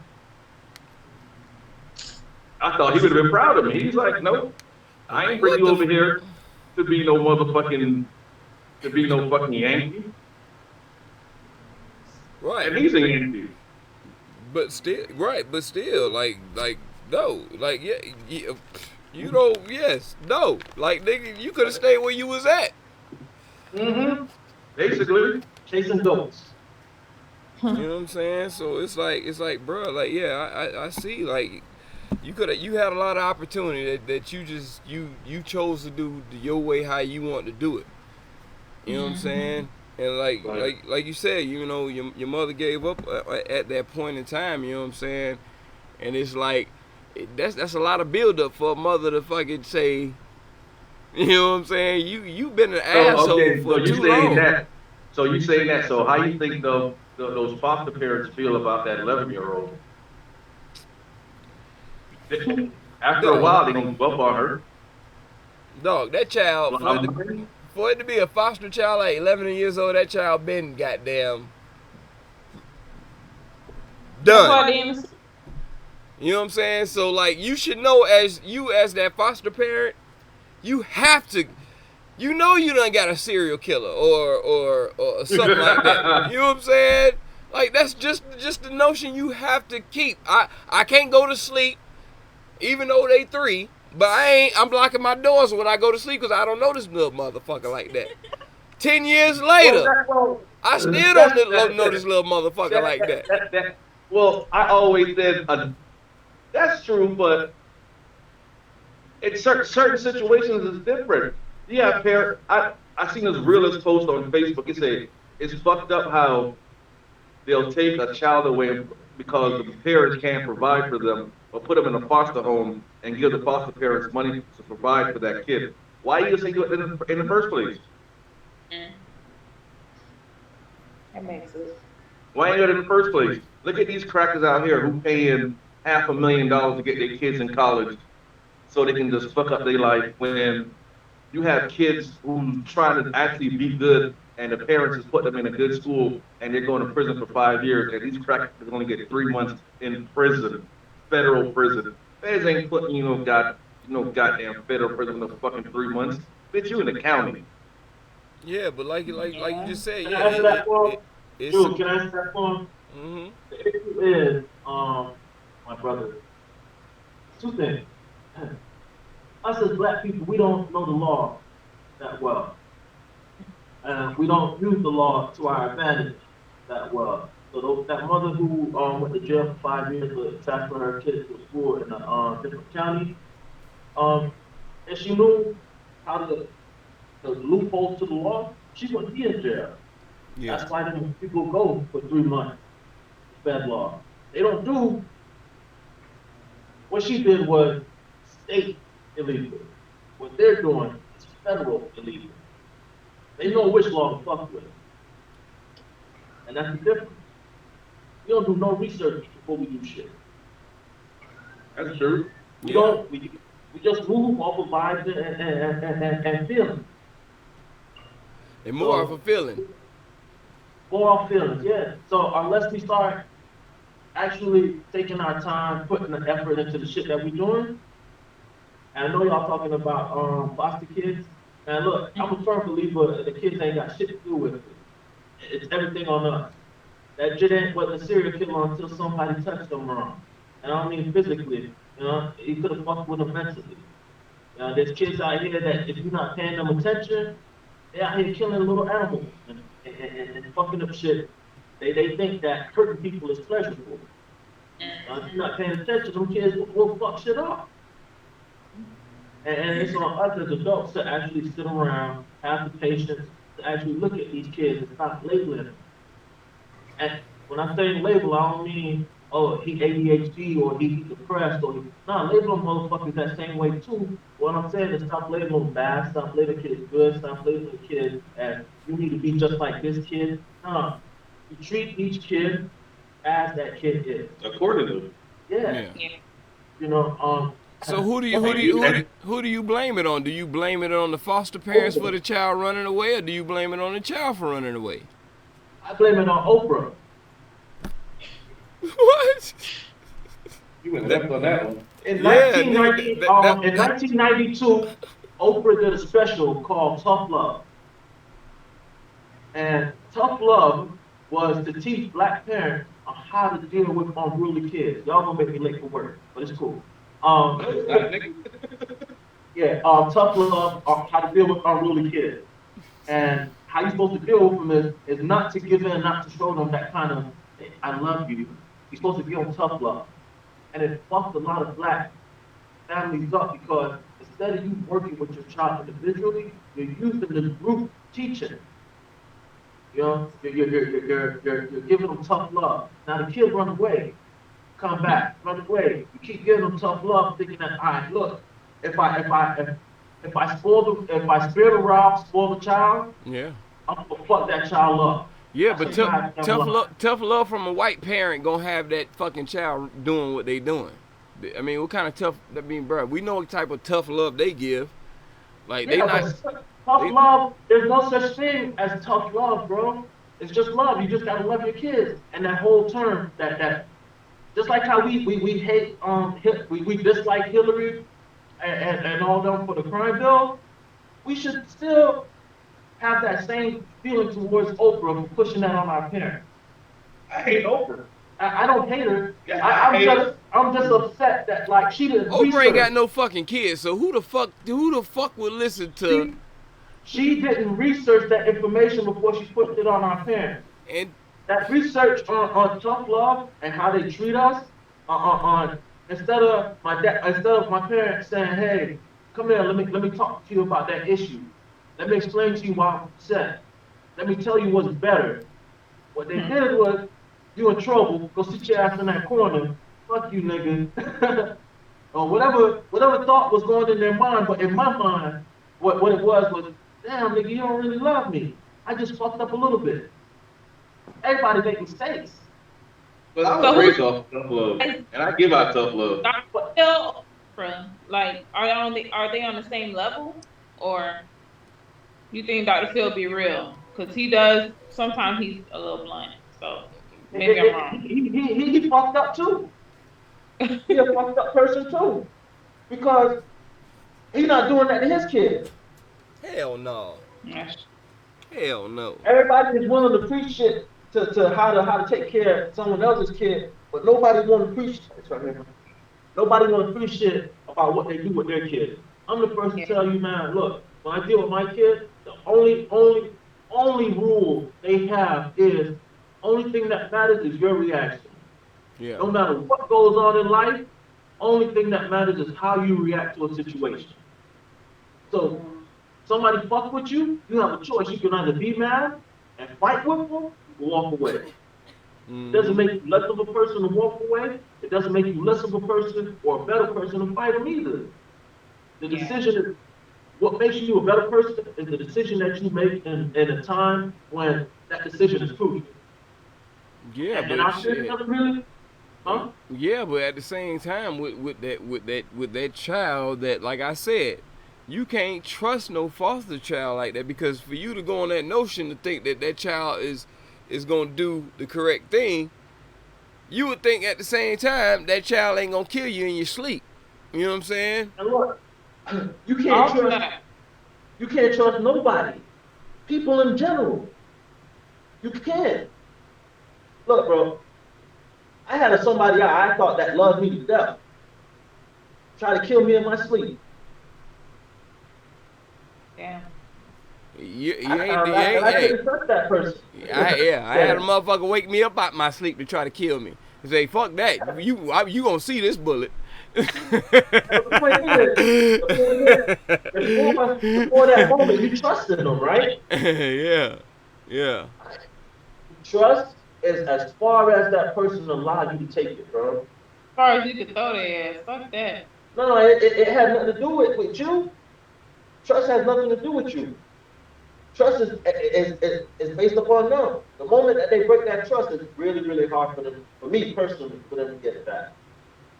I thought he would have been proud of me. He's like, "No, I ain't bring you over here to be no fucking Yankee." Right. And he's a Yankee. But still, like, no, like, yeah, you know, yes, no, like, nigga, you could have stayed where you was at. Basically, chasing goats. You know what I'm saying? So it's like, bro, like, yeah, I see, like, you had a lot of opportunity that you chose to do your way how you want to do it. You know what I'm saying? And like you said, you know, your mother gave up at that point in time. You know what I'm saying? And it's like that's a lot of build up for a mother to fucking say. You know what I'm saying? You been an asshole for too long. So you saying that? So how you think those foster parents feel about that 11-year-old? After a while, they gonna give up on her. Dog, that child. For it to be a foster child like 11 years old, that child been goddamn done. You know what I'm saying? So like, you should know as that foster parent, you have to, you know, you done got a serial killer or something like that. You know what I'm saying? Like, that's just the notion you have to keep. I can't go to sleep, even though they 3. But I'm blocking my doors when I go to sleep because I don't know this little motherfucker like that. 10 years later, I still don't know this little motherfucker like that. Well, I always said that's true, but in certain situations it's different. Yeah, I seen this realist post on Facebook. It said it's fucked up how they'll take a child away because the parents can't provide for them, or put them in a foster home and give the foster parents money to provide for that kid. Why you think it in the first place? That makes sense. Why ain't it in the first place? Look at these crackers out here who paying $500,000 to get their kids in college so they can just fuck up their life, when you have kids who trying to actually be good and the parents just put them in a good school and they're going to prison for 5 years, and these crackers only get 3 months in prison, federal prison. Feds ain't putting goddamn federal prison for fucking 3 months. Bitch, you in the county. Yeah, but like you just said, Can I answer that for him? Dude, can I answer that for him? Mm-hmm. The issue is, my brother, 2 things. Us as black people, we don't know the law that well. And we don't use the law to our advantage that well. So that mother who went to jail for 5 years for transferring her kids to school in a different county, and she knew how the loopholes to the law, she wouldn't be in jail. Yeah. That's why them people go for 3 months. Fed law. They don't do what she did was state illegal. What they're doing is federal illegal. They know which law to fuck with. And that's the difference. We don't do no research before we do shit. That's true. We don't. We just move off of vibes and feelings. And more of a feeling. More off feelings, yeah. So unless we start actually taking our time, putting the effort into the shit that we doing, and I know y'all talking about foster kids. And look, I'm a firm believer the kids ain't got shit to do with it. It's everything on us. That shit ain't what the serial killer until somebody touched them wrong. And I don't mean physically, you know, he could have fucked with them mentally. There's kids out here that if you're not paying them attention, they're out here killing little animals and fucking up shit. They think that hurting people is pleasurable. If you're not paying attention, them kids will fuck shit up. And it's on us as adults to actually sit around, have the patience to actually look at these kids and stop labeling them. And when I say label, I don't mean, oh, he ADHD or he depressed or label them motherfuckers that same way too. What I'm saying is stop labeling them bad, stop labeling kids good, stop labeling kids as you need to be just like this kid. No, you treat each kid as that kid is. Accordingly. Yeah. You know, So who do you blame it on? Do you blame it on the foster parents for the child running away, or do you blame it on the child for running away? I blame it on Oprah. What? You went left on that one. In 1992, Oprah did a special called Tough Love. And Tough Love was to teach black parents on how to deal with unruly kids. Y'all gonna make me late for work, but it's cool. Tough Love on how to deal with unruly kids. And how you're supposed to deal with them is not to give in, not to show them that kind of, I love you. You're supposed to be on tough love. And it fucked a lot of black families up because instead of you working with your child individually, you're using this group teaching. You know, you're giving them tough love. Now the kid run away, come back, run away. You keep giving them tough love, thinking that, all right, look, if I spare the rod, spoil the child, yeah, I'm gonna fuck that child up. Yeah, but tough love from a white parent gonna have that fucking child doing what they doing. I mean, what kind of tough? I mean, bro, we know what type of tough love they give. Like they not tough love. There's no such thing as tough love, bro. It's just love. You just gotta love your kids. And that whole term, that just like how we hate we dislike Hillary and all them for the crime bill, we should still have that same feeling towards Oprah for pushing that on our parents. I hate Oprah. I don't hate her. Yeah, I'm just upset that like she didn't. Oprah ain't got no fucking kids, so who the fuck would listen to? She didn't research that information before she pushed it on our parents. And that research on tough love and how they treat us, instead of my parents saying, hey, come here, let me talk to you about that issue. Let me explain to you why I'm upset. Let me tell you what's better. What they did was, you in trouble, go sit your ass in that corner. Fuck you, nigga. Or whatever thought was going in their mind, but in my mind, what it was, damn, nigga, you don't really love me. I just fucked up a little bit. Everybody make mistakes. But I was raised off tough love, and I give out tough love. Like, are they on the same level, or you think Dr. Phil be real? Because he does, sometimes he's a little blunt, so maybe I'm wrong. He fucked up too. He's a fucked up person too. Because he's not doing that to his kids. Hell no. Hell no. Everybody is willing to preach shit to how to take care of someone else's kid, but nobody want to preach. Nobody want to preach shit about what they do with their kids. I'm the first to tell you, man, look, when I deal with my kids, the only rule they have is, only thing that matters is your reaction. Yeah. No matter what goes on in life, only thing that matters is how you react to a situation. So, somebody fuck with you, you have a choice. You can either be mad and fight with them, or walk away. It doesn't make you less of a person to walk away. It doesn't make you less of a person or a better person to fight them either. The decision is what makes you a better person is the decision that you make in a time when that decision is crucial. Yeah, And I but feel shit. never really, huh? Yeah, but at the same time, with that child, that, like I said, you can't trust no foster child like that, because for you to go on that notion to think that that child is gonna do the correct thing, you would think at the same time that child ain't gonna kill you in your sleep. You know what I'm saying? And look, you can't Also trust. not. You can't trust nobody. People in general. You can't. Look, bro. I had somebody I thought that loved me to death try to kill me in my sleep. Damn. You I couldn't trust that person. I had a motherfucker wake me up out my sleep to try to kill me. And say, fuck that. You gonna see this bullet. Before that moment, you trusted them, right? Yeah. Trust is as far as that person allowed you to take it, bro. As far as you can throw their ass, fuck that. No, it had nothing to do with you. Trust has nothing to do with you. Trust is based upon them. The moment that they break that trust, it's really, really hard for me personally, for them to get it back.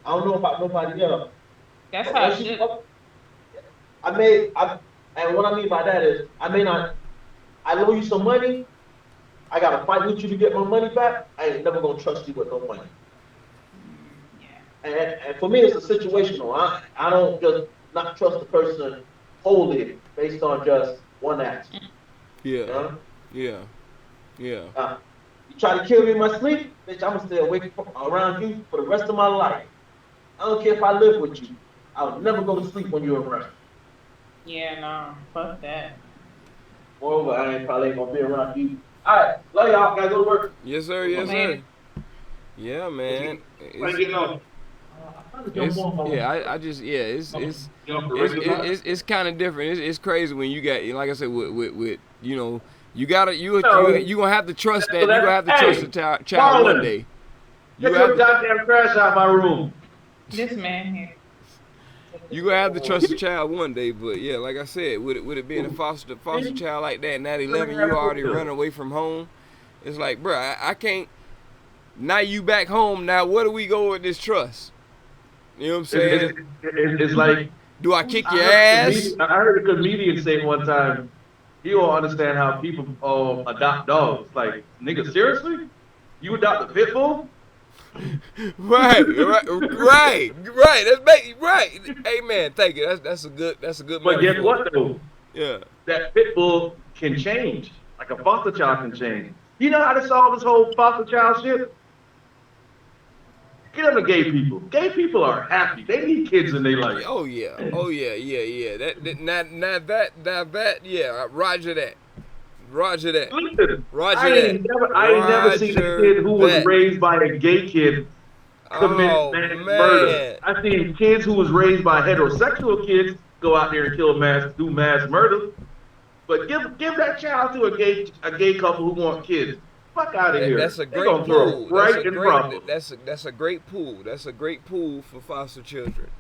I don't know about nobody else. That's how it should. And what I mean by that is, I owe you some money. I gotta fight with you to get my money back. I ain't never gonna trust you with no money. And for me, it's a situational. I don't just not trust the person wholly based on just one action. Yeah. You try to kill me in my sleep, bitch, I'm gonna stay awake around you for the rest of my life. I don't care if I live with you. I'll never go to sleep when you're around. Yeah, no, fuck that. Moreover, I probably ain't gonna be around you. Alright, love y'all, gotta go to work. Yes, sir. Yeah, man. It's kind of different. It's crazy when you got, like I said, with you know, you gonna have to trust that. You gonna have to trust the child one day. Get your goddamn trash out my room. This man here. You gonna have to trust the child one day, but yeah, like I said, with it being a foster child like that, and at 11 you already running away from home, it's like, bro, I can't. Now you back home. Now where do we go with this trust? You know what I'm saying? It's like, do I kick your ass? I heard a comedian say one time, he don't understand how people adopt dogs. Like, nigga, seriously? You adopt a pit bull? Right. That's right. Hey man, thank you. That's a good. But guess what though? Yeah. That pit bull can change. Like a foster child can change. You know how to solve this whole foster child shit? Get them to gay people. Gay people are happy. They need kids in their life. Oh yeah. Yeah. Roger that. Listen, Roger I ain't never seen a kid who was raised by a gay kid commit mass murder. I seen kids who was raised by heterosexual kids go out there and do mass murder. But give that child to a gay couple who want kids. Fuck out of here. That's a great pool. That's a great pool. That's a great pool for foster children.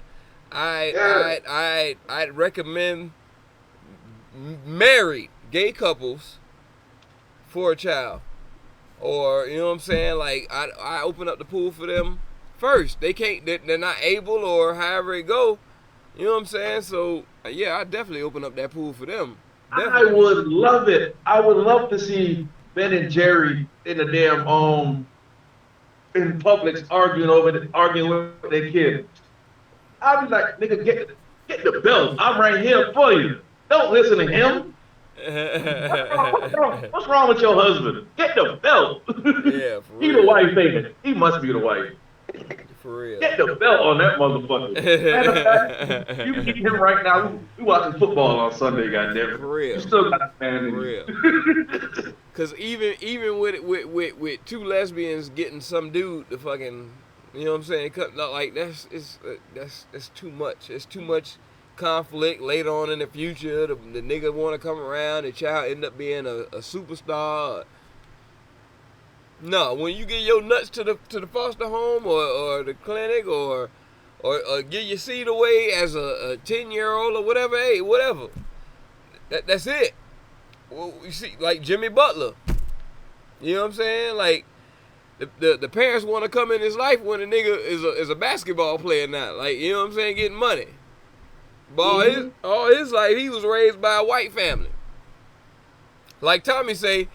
I'd recommend married gay couples for a child, or you know what I'm saying. Like I open up the pool for them first. They're not able, or however it go. You know what I'm saying. So yeah, I definitely open up that pool for them. Definitely. I would love it. I would love to see Ben and Jerry in the damn in Publix arguing with their kid. I'd be like, nigga, get the belt. I'm right here for you. Don't listen to him. What's wrong with your husband? Get the belt. Yeah, for real. He the wife, ain't it? He must be the wife. For real. Get the belt on that motherfucker. Matter of fact, you keep him right now. We watching football on Sunday, goddammit. For real. You still got a man in For you. real. Cause even with two lesbians getting some dude to fucking, you know what I'm saying, cutting up, like that's too much. It's too much conflict later on in the future. The nigga want to come around, the child end up being a superstar. No, when you get your nuts to the foster home or the clinic or give your seed away as a 10-year-old or whatever, hey, whatever. That's it. Well, you see, like Jimmy Butler. You know what I'm saying? Like the parents want to come in his life when a nigga is a basketball player now. Like, you know what I'm saying? Getting money. But all his life, he was raised by a white family. Like Tommy say,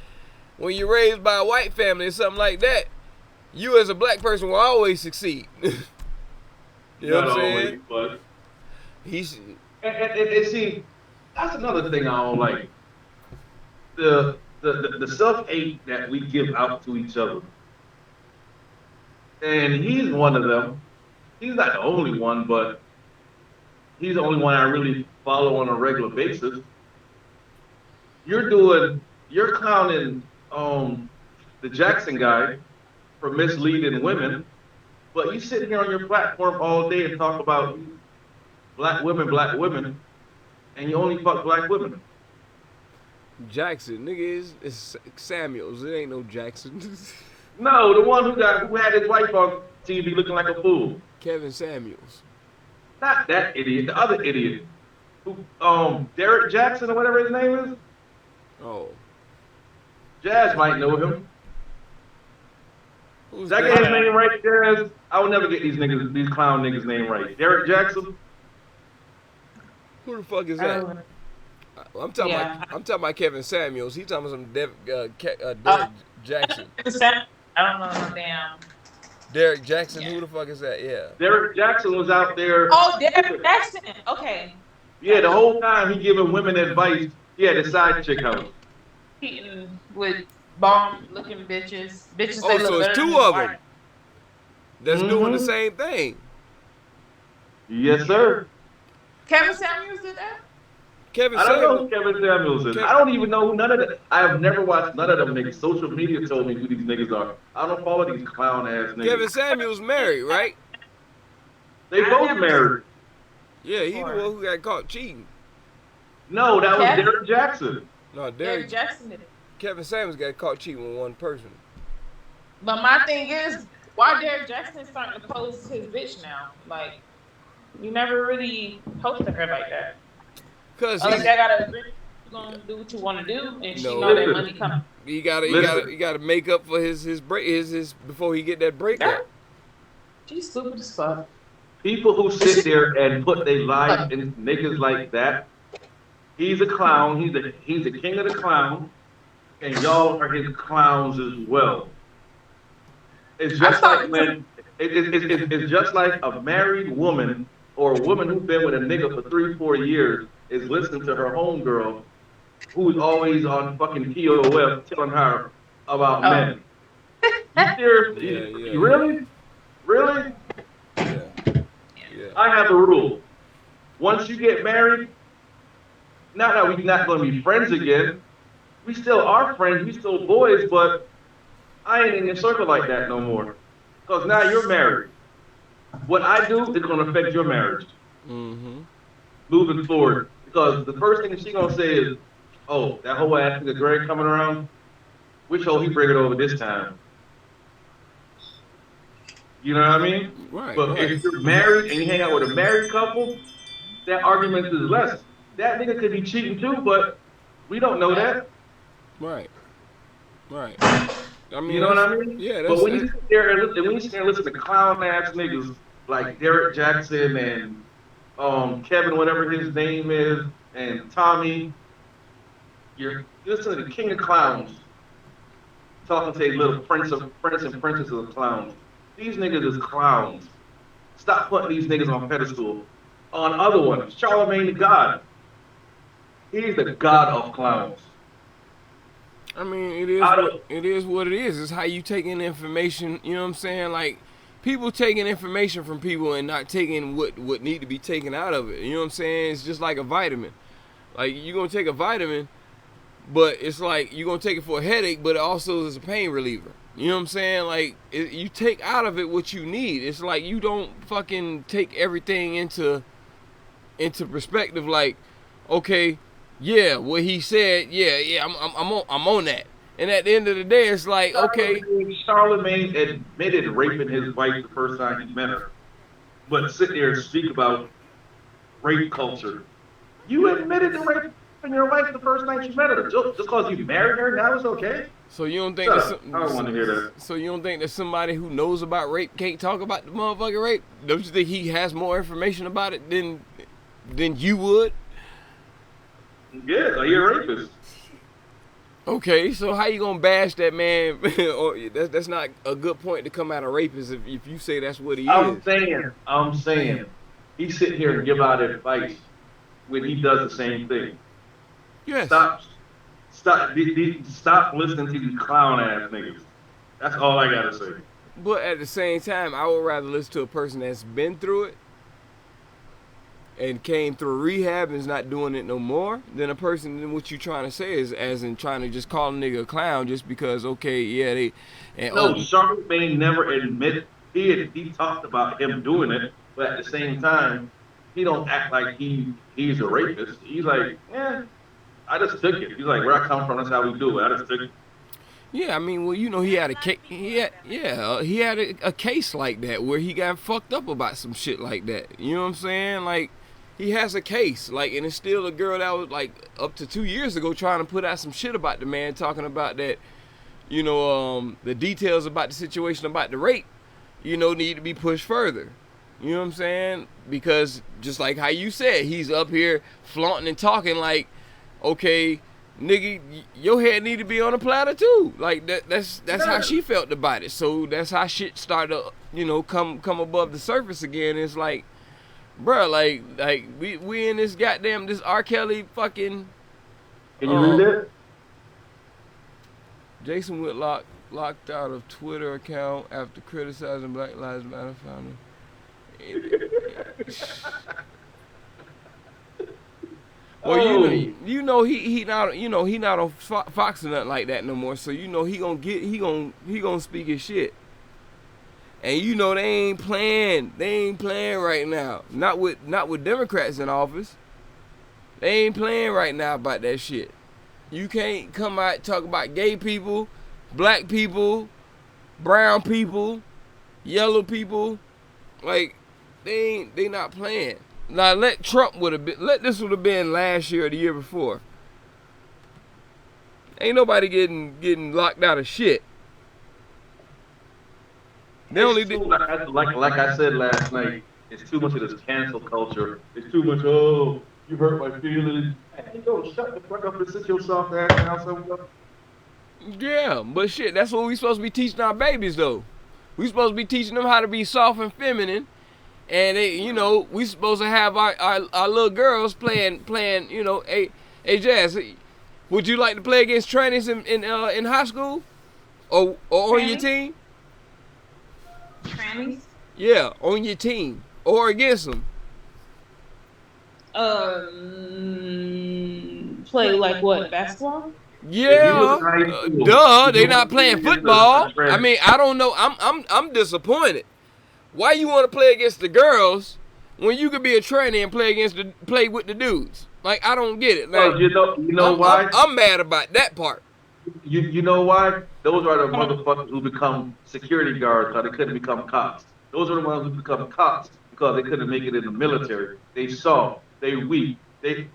when you're raised by a white family or something like that, you as a black person will always succeed. You know what I'm saying? But He's and see, that's another thing I don't like. The self-hate that we give out to each other. And he's one of them. He's not the only one, but he's the only one I really follow on a regular basis. You're clowning the Jackson guy for misleading women, but you sit here on your platform all day and talk about black women, and you only fuck black women. Jackson, nigga, is Samuels. It ain't no Jackson. No, the one who had his wife on TV looking like a fool. Kevin Samuels. Not that idiot, the other idiot. Who Derek Jackson or whatever his name is. Oh. Jazz might know him. Who's Did I get his name right, Jazz? I will never get these clown niggas' name right. Derek Jackson? Who the fuck is that? I'm talking about Kevin Samuels. He talking about some Derek Jackson. I don't know no damn. Derek Jackson, who the fuck is that? Yeah. Derek Jackson was out there. Oh, Derek Jackson. Okay. Yeah, the whole time he giving women advice. He had a side chick house. Cheating with bomb-looking bitches. Bitches. Oh, so it's two of them that's doing the same thing. Yes, sir. Kevin Samuels did that? I don't know who Kevin Samuels is. I don't even know who none of them. I have never watched none of them niggas. Social media told me who these niggas are. I don't follow these clown ass niggas. Kevin Samuels married, right? They both married. Yeah, he the one who got caught cheating. No, that was Derek Jackson. No, Derek Jackson did it. Kevin Samuels got caught cheating with one person. But my thing is, why Derek Jackson starting to post his bitch now? Like, you never really posted her like that. Cause I gotta agree, you gonna do what you want to do, and she know that money coming. You gotta make up for his break his before he get that breakup. She's stupid as fuck. People who sit there and put their life in niggas like that. He's a clown. He's the king of the clown, and y'all are his clowns as well. It's just like when it's just like a married woman or a woman who's been with a nigga for 3-4 years is listening to her homegirl, who's always on fucking POF telling her about men. You seriously? Really? Really? Yeah. I have a rule. Once you get married, not that we're not going to be friends again. We still are friends. We still boys, but I ain't in your circle like that no more. Because now you're married. What I do is going to affect your marriage. Moving forward. Because the first thing she's going to say is, oh, that whole ass nigga Greg coming around, which hole he bring it over this time? You know what I mean? Right. But if you're married and you hang out with a married couple, that argument is less. That nigga could be cheating too, but we don't know that. Right. I mean, you know what I mean? Yeah. But when you sit there and listen to clown ass niggas like Derek Jackson and Kevin, whatever his name is, and Tommy, you're listening to the king of clowns talking to a little prince and princess of clowns. These niggas is clowns. Stop putting these niggas on pedestal. On other ones, Charlemagne the God. He's the god of clowns. I mean, it is what it is. It's how you take in information. You know what I'm saying? Like, people taking information from people and not taking what need to be taken out of it. You know what I'm saying? It's just like a vitamin. Like, you're going to take a vitamin, but it's like you're going to take it for a headache, but it also is a pain reliever. You know what I'm saying? Like, you take out of it what you need. It's like you don't fucking take everything into perspective. Like, okay, yeah, what he said, yeah, I'm on that. And at the end of the day, it's like, okay. Charlemagne admitted raping his wife the first time he met her, but sit there and speak about rape culture. You admitted to rape. fucking your wife the first night you met her. Just because you married her, now it's okay. So you don't think I don't want to hear that. So you don't think that somebody who knows about rape can't talk about the motherfucking rape? Don't you think he has more information about it than you would? Yeah, so you're a rapist. Okay, so how you gonna bash that man? Or that's not a good point to come out of rapist if you say that's what he I'm is. saying, he's sitting here and give out advice when he does the same thing. Yes. Stop listening to these clown ass niggas. That's all I gotta say. But at the same time, I would rather listen to a person that's been through it and came through rehab and is not doing it no more than a person than what you trying to say is as in trying to just call a nigga a clown just because they No, Charlamagne never admitted he talked about him doing it, but at the same time, he don't act like he's a rapist. He's like, yeah, I just took it. He's like, where I come from, that's how we do it. I just took it. Yeah, I mean, well, he had a case. He had a case like that where he got fucked up about some shit like that. You know what I'm saying? Like, he has a case, like, and it's still a girl that was like up to 2 years ago trying to put out some shit about the man, talking about that, the details about the situation about the rape, need to be pushed further. You know what I'm saying? Because just like how you said, he's up here flaunting and talking like, okay, nigga, your head need to be on a platter too. Like that's how she felt about it. So that's how shit started to, come above the surface again. It's like, bruh, like we in this goddamn this R. Kelly fucking. Can you read it? Jason Whitlock locked out of Twitter account after criticizing Black Lives Matter founder. Well, he not on Fox or nothing like that no more. So he gonna speak his shit. And they ain't playing right now. Not with Democrats in office. They ain't playing right now about that shit. You can't come out and talk about gay people, black people, brown people, yellow people. Like, they not playing. Now let this would have been last year or the year before. Ain't nobody getting locked out of shit. They only did, like I said last night, it's too much of this cancel culture. It's too much, oh, you hurt my feelings. Hey, yo, shut the fuck up and sit your soft ass down somewhere. Yeah, but shit, that's what we supposed to be teaching our babies though. We supposed to be teaching them how to be soft and feminine. And we supposed to have our little girls playing, hey Jazz, would you like to play against trannies in high school? Or on your team? Trannies? Yeah, on your team. Or against them. Play like what, basketball? Yeah, duh, they not playing football. I mean, I don't know, I'm disappointed. Why you want to play against the girls when you could be a tranny and play with the dudes? Like, I don't get it. Like, well, you know why? I'm mad about that part. You know why? Those are the motherfuckers who become security guards because they couldn't become cops. Those are the ones who become cops because they couldn't make it in the military. They soft, they weak, they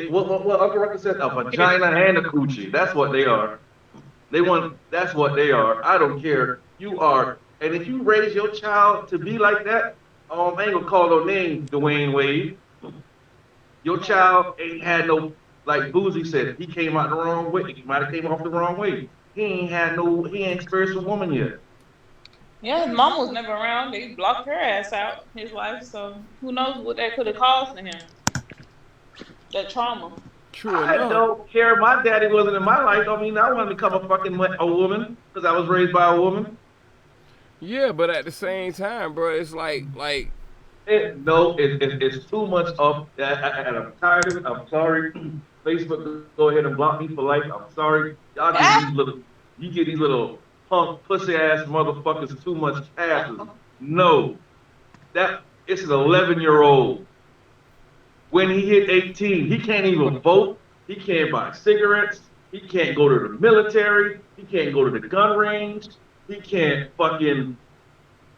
what Uncle Rucker said, a vagina and a coochie. That's what they are. That's what they are. I don't care. You are. And if you raise your child to be like that, I ain't gonna call no name, Dwayne Wade. Your child ain't had no, like Boozy said, he came out the wrong way. He might have came off the wrong way. He ain't experienced a woman yet. Yeah, his mom was never around. They blocked her ass out, his wife. So who knows what that could have caused to him? That trauma. True I enough. don't care. My daddy wasn't in my life. I mean, I want to become a woman because I was raised by a woman. Yeah, but at the same time, bro, it's like. It's too much of. And I'm tired of it. I'm sorry. Facebook, go ahead and block me for life. I'm sorry. Y'all get these little punk pussy ass motherfuckers too much passes. No, it's an 11-year-old. When he hit 18, he can't even vote. He can't buy cigarettes. He can't go to the military. He can't go to the gun range. He can't even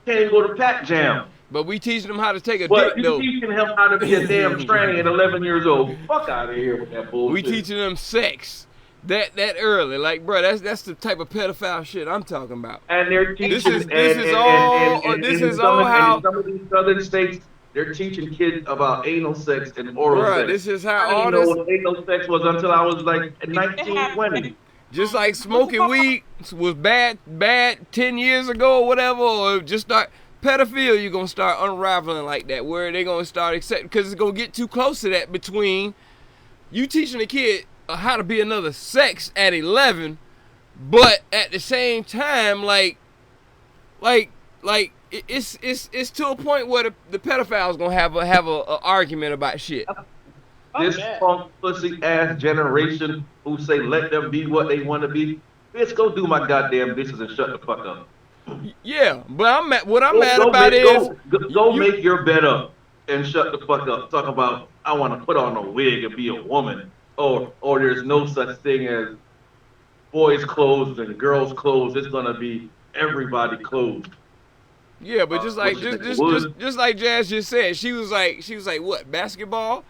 go to Pac Jam. But we teaching them how to take a But dick you though. teaching him how to be a damn tranny at 11 years old. Fuck out of here with that bullshit. We teaching them sex that early. Like, bro, that's the type of pedophile shit I'm talking about. And they're teaching. This is all how. In some of these southern states, they're teaching kids about anal sex and oral Bruh, sex. this is how I all didn't know this. what anal sex was until I was like 19, 20. Just like smoking weed was bad 10 years ago or whatever, or just start pedophilia, you're gonna start unraveling like that, where they're gonna start accepting, because it's gonna get too close to that between you teaching a kid how to be another sex at 11, but at the same time, it's to a point where the pedophile's gonna have a argument about shit. This punk pussy ass generation who say let them be what they want to be. Bitch, go do my goddamn dishes and shut the fuck up. Yeah, but what I'm Go- mad go about make- is go make your bed up and shut the fuck up. Talk about I want to put on a wig and be a woman, or there's no such thing as boys' clothes and girls' clothes. It's gonna be everybody clothes. yeah, but just like Jazz just said, she was like what, basketball?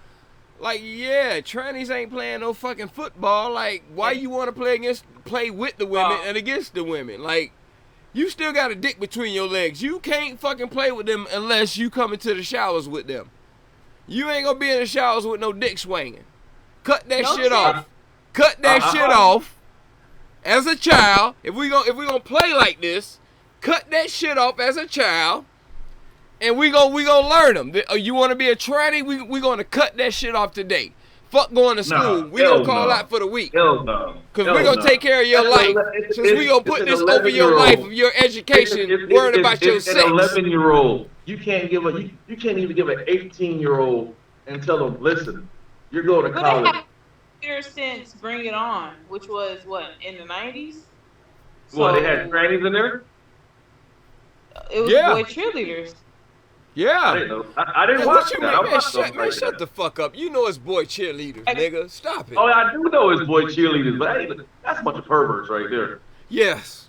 Like, yeah, trannies ain't playing no fucking football. Like, why you want to play with the women and against the women? Like, you still got a dick between your legs. You can't fucking play with them unless you come into the showers with them. You ain't gonna be in the showers with no dick swinging. Cut that shit off. Cut that shit off. As a child, if we gonna play like this, cut that shit off as a child, and we gonna learn them. You want to be a tranny? We gonna cut that shit off today. Fuck going to school. We gonna call out for the week. Hell no. Cause we gonna take care of your life. Since we gonna put this over your life of your education, worrying about your sex. An 11-year-old, you can't even give an 18-year-old and tell them, listen, you're going to college. But they have since Bring It On, which was what, in the 90s? What, they had trannies in there? It was boy cheerleaders. Yeah. I didn't know. I didn't watch that. Man, shut the fuck up. You know it's boy cheerleaders, nigga. Stop it. Oh, I do know it's boy cheerleaders, but that's a bunch of perverts right there. Yes.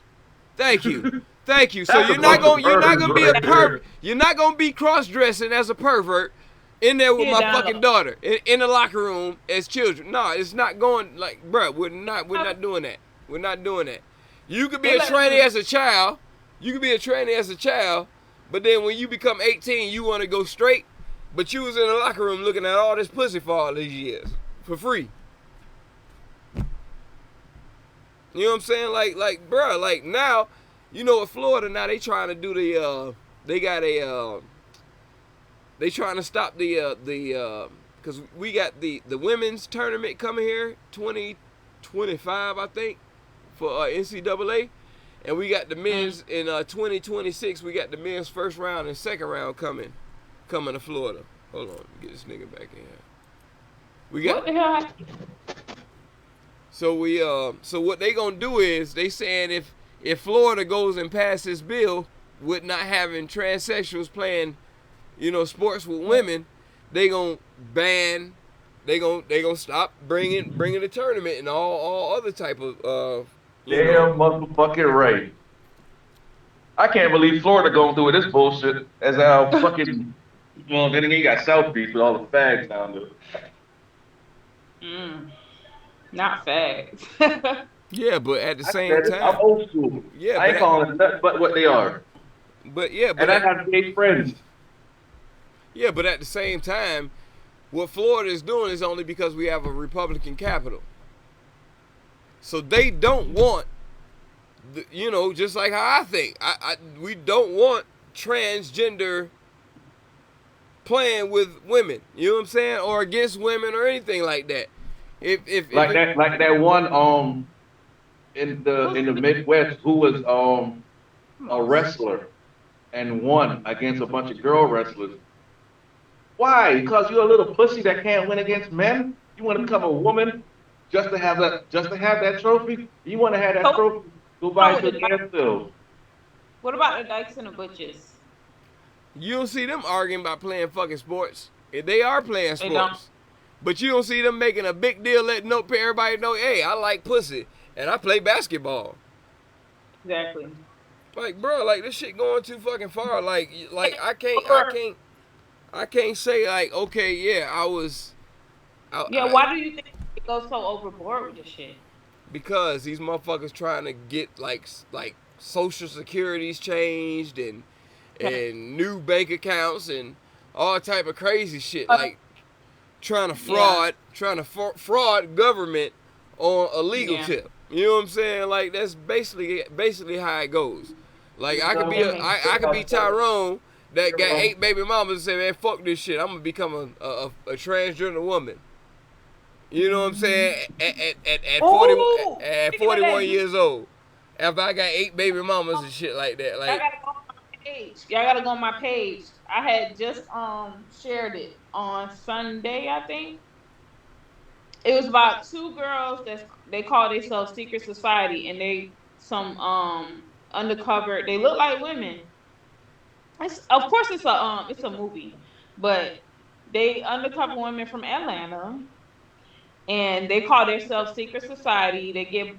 Thank you. Thank you. So you're not gonna be a pervert. You're not gonna be cross-dressing as a pervert in there with my fucking daughter in the locker room as children. No, it's not going like, bruh, we're not doing that. We're not doing that. You could be a tranny as a child. But then when you become 18, you want to go straight, but you was in the locker room looking at all this pussy for all these years for free. You know what I'm saying? Like, bruh, like now, you know, in Florida now they trying to do they trying to stop because we got the women's tournament coming here, 2025, I think, for NCAA. And we got the men's in 2026. We got the men's first round and second round coming to Florida. Hold on, get this nigga back in here. We got. What the hell? So what they gonna do is they saying if Florida goes and passes this bill with not having transsexuals playing, you know, sports with women, they gonna ban. They gonna stop bringing the tournament and all other type of. Damn motherfucking right. I can't believe Florida going through this bullshit as how fucking. Well, then again, you got South Beach with all the fags down there. Not fags. Yeah, but at the same time, I'm old school. Yeah, I ain't calling it nothing but what they are. But yeah, and I have gay friends. Yeah, but at the same time, what Florida is doing is only because we have a Republican capital. So they don't want, you know, just like how I think. We don't want transgender playing with women. You know what I'm saying? Or against women or anything like that. Like that one in the Midwest who was a wrestler and won against a bunch of girl wrestlers. Why? Because you're a little pussy that can't win against men? You want to become a woman? Just to have that trophy? You want to have that trophy? Go buy some gas pills. What about the Dykes and the Butches? You don't see them arguing about playing fucking sports. If they are playing sports. But you don't see them making a big deal letting everybody know, hey, I like pussy and I play basketball. Exactly. Like, bro, like this shit going too fucking far. Like I can't say like, okay, yeah, Yeah, why do you think it goes so overboard with this shit? because these motherfuckers trying to get like social securities changed and new bank accounts and all type of crazy shit, like trying to fraud government on a legal tip. You know what I'm saying? Like that's basically how it goes. Like I could be Tyrone that got 8 baby mamas and say, man, fuck this shit. I'm gonna become a transgender woman. You know what I'm saying? At 41 years old, after I got 8 baby mamas and shit like that, like. Y'all gotta go on my page. I had just shared it on Sunday, I think. It was about 2 girls they call themselves Secret Society, and they some undercover. They look like women. Of course, it's a movie, but they undercover women from Atlanta, and they call themselves Secret Society. They get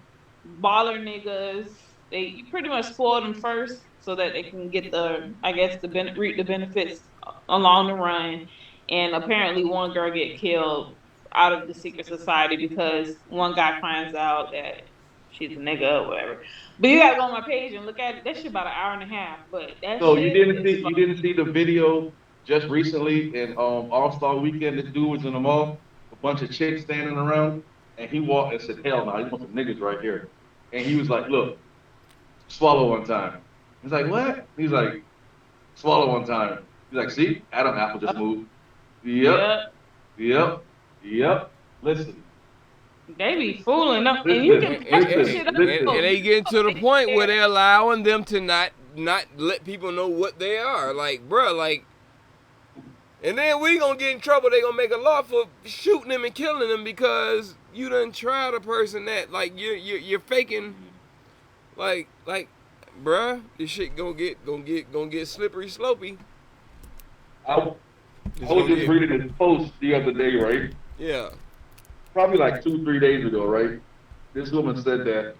baller niggas. They pretty much spoil them first so that they can get reap the benefits along the run. And apparently, one girl get killed out of the Secret Society because one guy finds out that she's a nigga or whatever. But you gotta go on my page and look at it. That shit about an hour and a half. But that So shit you didn't see the video just recently in All-Star Weekend? This dude was in the mall, a bunch of chicks standing around, and he walked and said, "Hell no, he wants some niggas right here." And he was like, "Look, swallow one time." He's like, "What?" He's like, "Swallow one time." He's like, "See, Adam Apple just moved." Yep. Listen. They be fooling them, and you can fuck this shit up. And they get to the point where they're allowing them to not let people know what they are. Like, bruh, like, and then we gonna get in trouble. They gonna make a law for shooting them and killing them because you done tried a person that like you're faking. Like, bruh, this shit gonna get slippery slopey. I was just reading this post the other day, right? Yeah. Probably like 2-3 days ago, right? This woman said that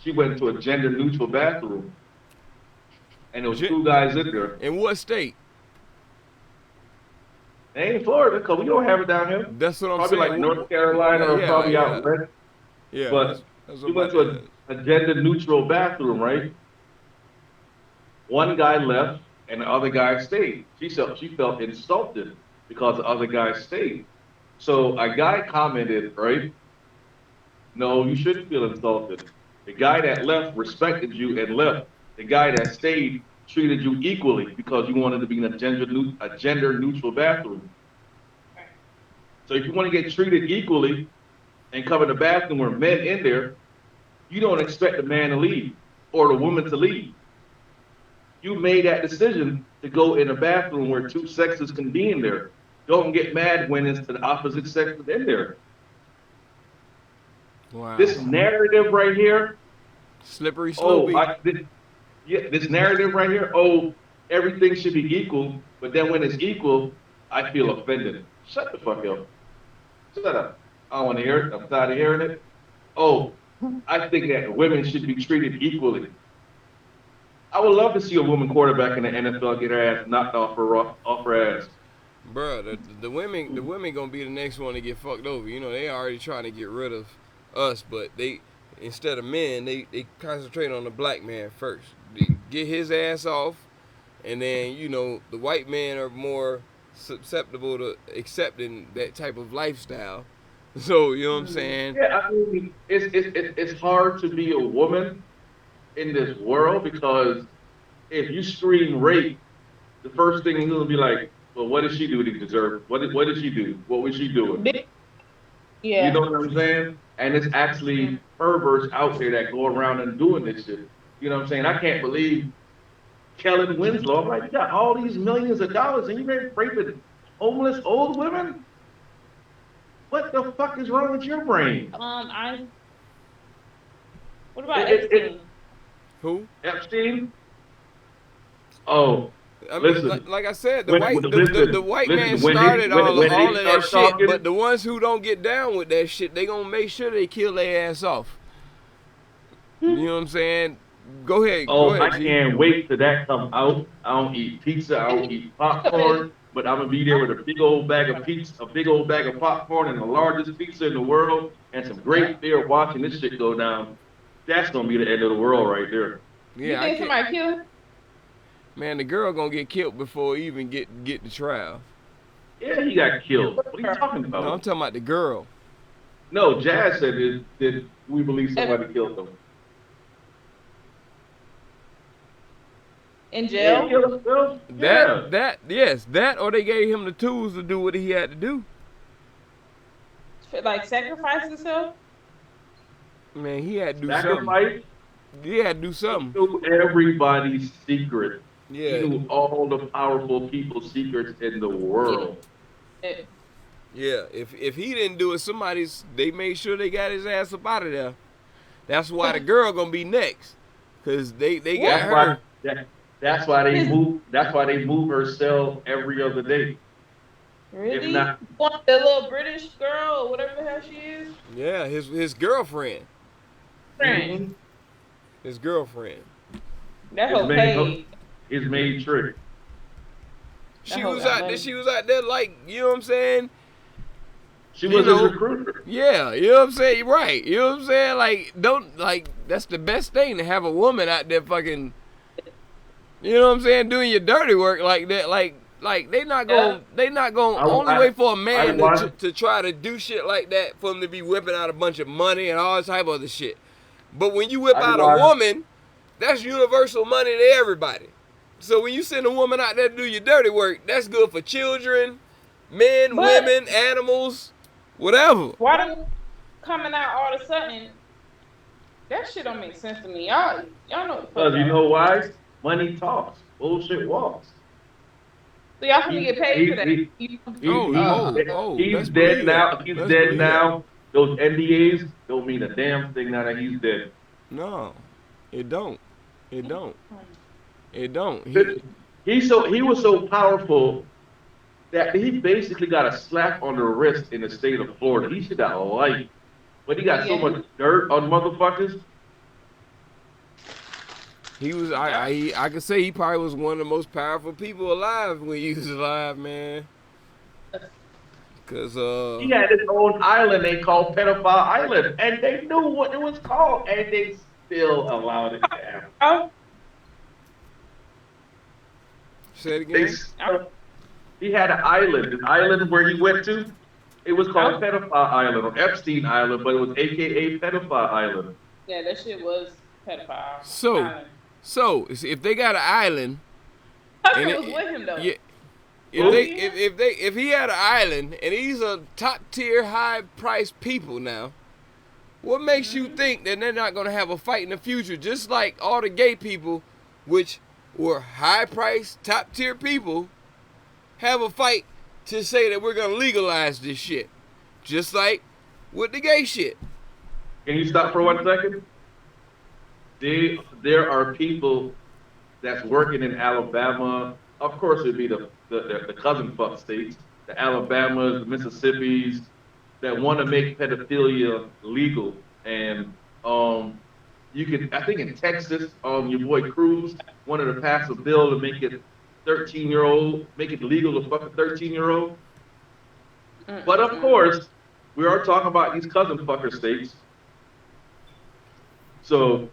she went to a gender-neutral bathroom, and there was 2 guys in there. In what state? They ain't in Florida, because we don't have it down here. That's what I'm probably saying. Probably like North Carolina or probably out west. Yeah. But she went to a gender-neutral bathroom, right? One guy left, and the other guy stayed. She felt insulted because the other guy stayed. So a guy commented, right? No, you shouldn't feel insulted. The guy that left respected you and left. The guy that stayed treated you equally because you wanted to be in a gender neutral bathroom. So if you want to get treated equally and come in the bathroom where men in there, you don't expect the man to leave or the woman to leave. You made that decision to go in a bathroom where 2 sexes can be in there. Don't get mad when it's the opposite sex in there. Wow. This narrative right here. Slippery slopey. This narrative right here. Oh, everything should be equal, but then when it's equal, I feel offended. Shut the fuck up. Shut up. I don't want to hear it. I'm tired of hearing it. Oh, I think that women should be treated equally. I would love to see a woman quarterback in the NFL get her ass knocked off her ass. Bro, the women gonna be the next one to get fucked over. You know, they already trying to get rid of us, but they instead of men, they concentrate on the black man first. They get his ass off, and then you know the white men are more susceptible to accepting that type of lifestyle. So you know what I'm saying? Yeah, I mean, it's hard to be a woman in this world because if you scream rape, the first thing is gonna be like, well, what did she do to deserve it? What did she do? What was she doing? Yeah. You know what I'm saying? And it's actually perverts out there that go around and doing this shit. You know what I'm saying? I can't believe Kellen Winslow. I'm like, you got all these millions of dollars and you raping homeless old women? What the fuck is wrong with your brain? What about Epstein? Who? Epstein? Oh. I mean, listen, like I said, the white man listen, started all of that shit, talking, but the ones who don't get down with that shit, they gonna make sure they kill their ass off. You know what I'm saying? Go ahead. Oh, Go ahead, I G. can't wait till that come out. I don't eat pizza. I don't eat popcorn. But I'm gonna be there with a big old bag of pizza, a big old bag of popcorn, and the largest pizza in the world, and some great beer watching this shit go down. That's gonna be the end of the world right there. You Yeah, I think can't. somebody killed? Man, the girl gonna get killed before he even get the trial. Yeah, he got killed. What are you talking No, I'm about? talking about the girl. No, Jazz said that we believe somebody killed him. In Yeah, jail? he killed himself. Yeah. That, or they gave him the tools to do what he had to do. Like sacrifice himself? Man, he had to do something. Sacrifice. He had to do He something. knew everybody's secret. He Yeah, knew all the powerful people's secrets in the world. Eh, yeah. If he didn't do it, they made sure they got his ass up out of there. That's why the girl gonna be next, cause they got That's her. why. That's why they move. That's why they move her cell every other day. Really? not- Want the little British girl or whatever the hell she is? Yeah, his girlfriend. Friend. His girlfriend. That His whole maid- page. His maid trick. She whole was got out there. money. She was out there like, you know what I'm saying? She You was know- his recruiter. Yeah, you know what I'm saying? Right. You know what I'm saying? That's the best thing, to have a woman out there fucking, you know what I'm saying, doing your dirty work like that. Like they not gonna only wait for a man to try to do shit like that for him to be whipping out a bunch of money and all this type of other shit. But when you whip out a woman, that's universal money to everybody. So when you send a woman out there to do your dirty work, that's good for children, men, women, animals, whatever. Why them coming out all of a sudden? That shit don't make sense to me. Y'all know what the fuck. Because you know why? Money talks. Bullshit walks. So y'all gonna get paid for that. He's let's dead believe now. that. He's Let's dead believe now. Those NDAs don't mean a damn thing now that he's dead. No, it don't. It don't. It don't. He was so powerful that he basically got a slap on the wrist in the state of Florida. He should have life, but he got so much dirt on motherfuckers. He was. I could say he probably was one of the most powerful people alive when he was alive, man. Cause He had his own island they called Pedophile Island, and they knew what it was called, and they still allowed it to happen. Oh, say it again. He had an island. An island where he went to, it was called Pedophile Island or Epstein Island, but it was AKA Pedophile Island. yeah, that shit was pedophile. So if they got an island, Tucker and was with him though. yeah, if he had an island and he's a top tier, high priced people now, what makes you think that they're not gonna have a fight in the future? Just like all the gay people, which were high priced, top tier people, have a fight to say that we're gonna legalize this shit. Just like with the gay shit. Can you stop for 1 second? There are people that's working in Alabama. Of course, it'd be the cousin fuck states, the Alabamas, the Mississippis, that want to make pedophilia legal. And you can, I think in Texas, your boy Cruz wanted to pass a bill to make it 13-year-old, make it legal to fuck a 13-year-old. But of course, we are talking about these cousin fucker states. So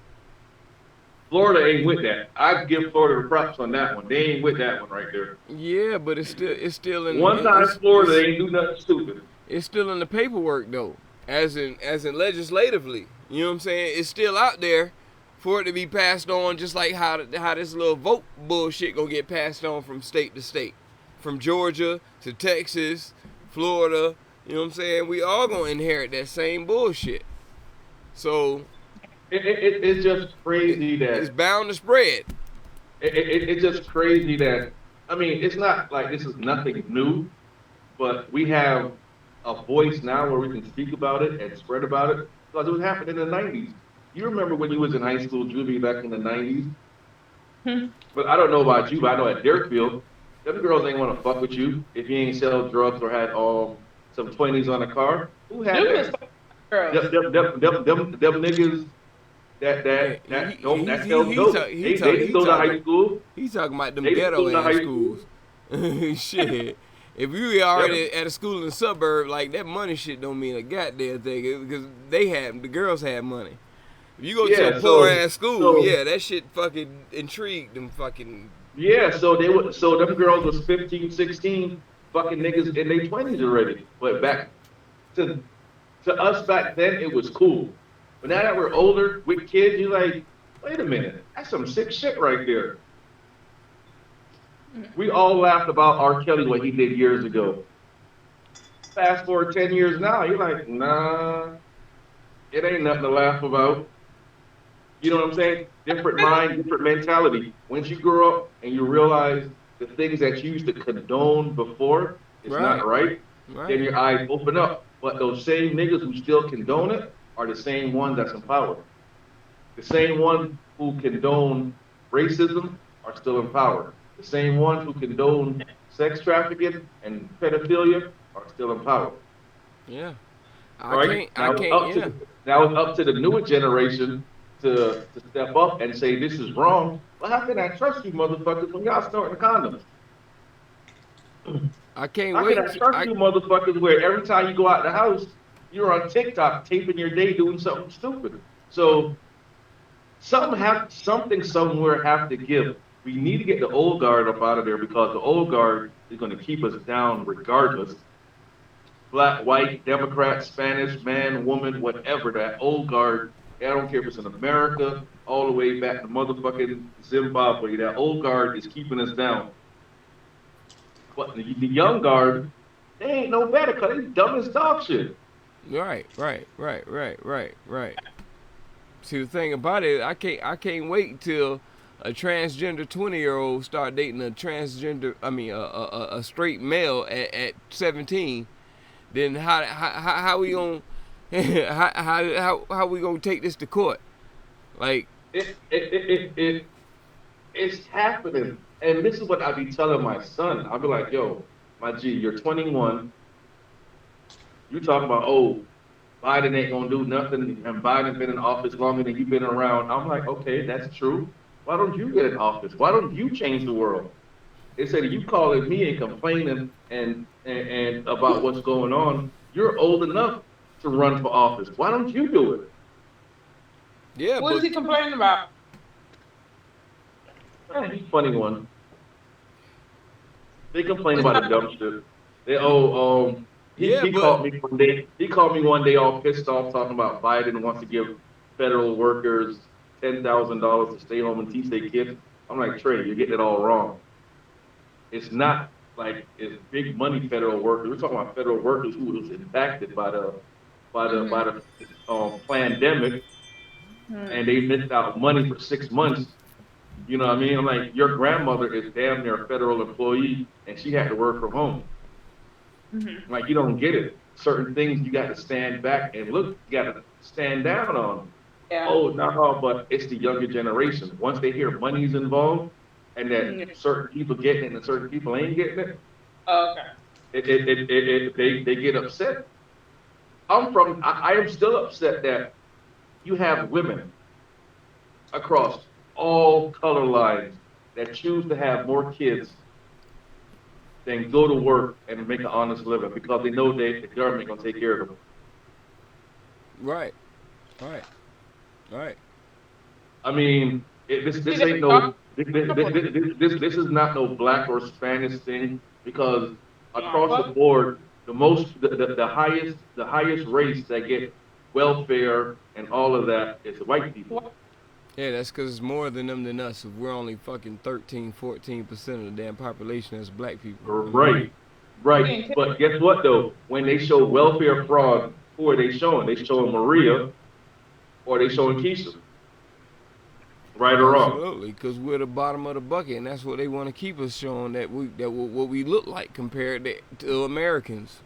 Florida ain't with that. I give Florida the props on that one. They ain't with that one right there. Yeah, but it's still in One time Florida, they ain't do nothing stupid. It's still in the paperwork though, as in legislatively. You know what I'm saying? It's still out there for it to be passed on, just like how this little vote bullshit gonna get passed on from state to state, from Georgia to Texas, Florida. You know what I'm saying? We all gonna inherit that same bullshit. So It's just crazy that it's bound to spread. It's just crazy that, I mean, it's not like this is nothing new, but we have a voice now where we can speak about it and spread about it, because it was happening in the 90s. You remember when you was in high school, Juby, back in the 90s? But I don't know about you, but I know at Deerfield, them girls ain't want to fuck with you if you ain't sell drugs or had some 20s on a car. Who had that? Them niggas, that sells dope. They didn't go to high school. He's talking about them They didn't go to ghetto high ass school. schools. Shit. If you already at a school in the suburb, like that money shit don't mean a goddamn thing because the girls had money. If you go to a poor ass school, that shit fucking intrigued them fucking. Yeah, so them girls was 15, 16, fucking niggas in their 20s already. But back to us back then, it was cool. But now that we're older with kids, you're like, wait a minute, that's some sick shit right there. We all laughed about R. Kelly, what he did years ago. Fast forward 10 years now, you're like, nah, it ain't nothing to laugh about. You know what I'm saying? Different mind, different mentality. Once you grow up and you realize the things that you used to condone before is not right, then your eyes open up. But those same niggas who still condone it are the same ones that's in power. The same ones who condone racism are still in power. The same ones who condone sex trafficking and pedophilia are still in power. Yeah. Now it's up to the newer generation to step up and say this is wrong. Well, how can I trust you motherfuckers when y'all snorting condoms? I can't wait. How can I trust you motherfuckers where every time you go out the house, you're on TikTok taping your day doing something stupid? So something somewhere have to give. We need to get the old guard up out of there because the old guard is going to keep us down regardless. Black, white, Democrat, Spanish, man, woman, whatever, that old guard, I don't care if it's in America, all the way back to motherfucking Zimbabwe, that old guard is keeping us down. But the young guard, they ain't no better because they dumb as dog shit. Right. See, the thing about it, I can't wait till a transgender 20-year-old start dating a straight male at 17. Then how we gonna how we gonna take this to court? Like it's happening, and this is what I be telling my son. I'll be like, yo, my G, you're 21. You talking about Biden ain't gonna do nothing, and Biden been in office longer than you've been around. I'm like, okay, that's true. Why don't you get in office? Why don't you change the world? Instead of you calling me and complaining and about what's going on, you're old enough to run for office. Why don't you do it? Yeah. What is he complaining about? He's a funny one. They complain about the dumb shit. He called me one day. He called me one day all pissed off talking about Biden wants to give federal workers $10,000 to stay home and teach their kids. I'm like, Trey, you're getting it all wrong. It's not like it's big money federal workers. We're talking about federal workers who was impacted by the pandemic, and they missed out money for 6 months. You know what I mean? I'm like, your grandmother is damn near a federal employee, and she had to work from home. Mm-hmm. Like, you don't get it. Certain things you got to stand back and look. You got to stand down on. Yeah. Oh, no, but it's the younger generation. Once they hear money's involved, and that certain people getting it and certain people ain't getting it, they get upset. I am still upset that you have women across all color lines that choose to have more kids than go to work and make an honest living because they know the government gonna take care of them. Right. I mean, this ain't no. This is not no black or Spanish thing because across the board, the highest race that get welfare and all of that is white people. Yeah, that's because it's more than them than us. We're only fucking 13-14% of the damn population as black people. Right. But guess what though? When they show welfare fraud, who are they showing? They showing Maria, or they showing Keisha. Right or wrong? Absolutely, because we're the bottom of the bucket, and that's what they want to keep us showing what we look like compared to Americans.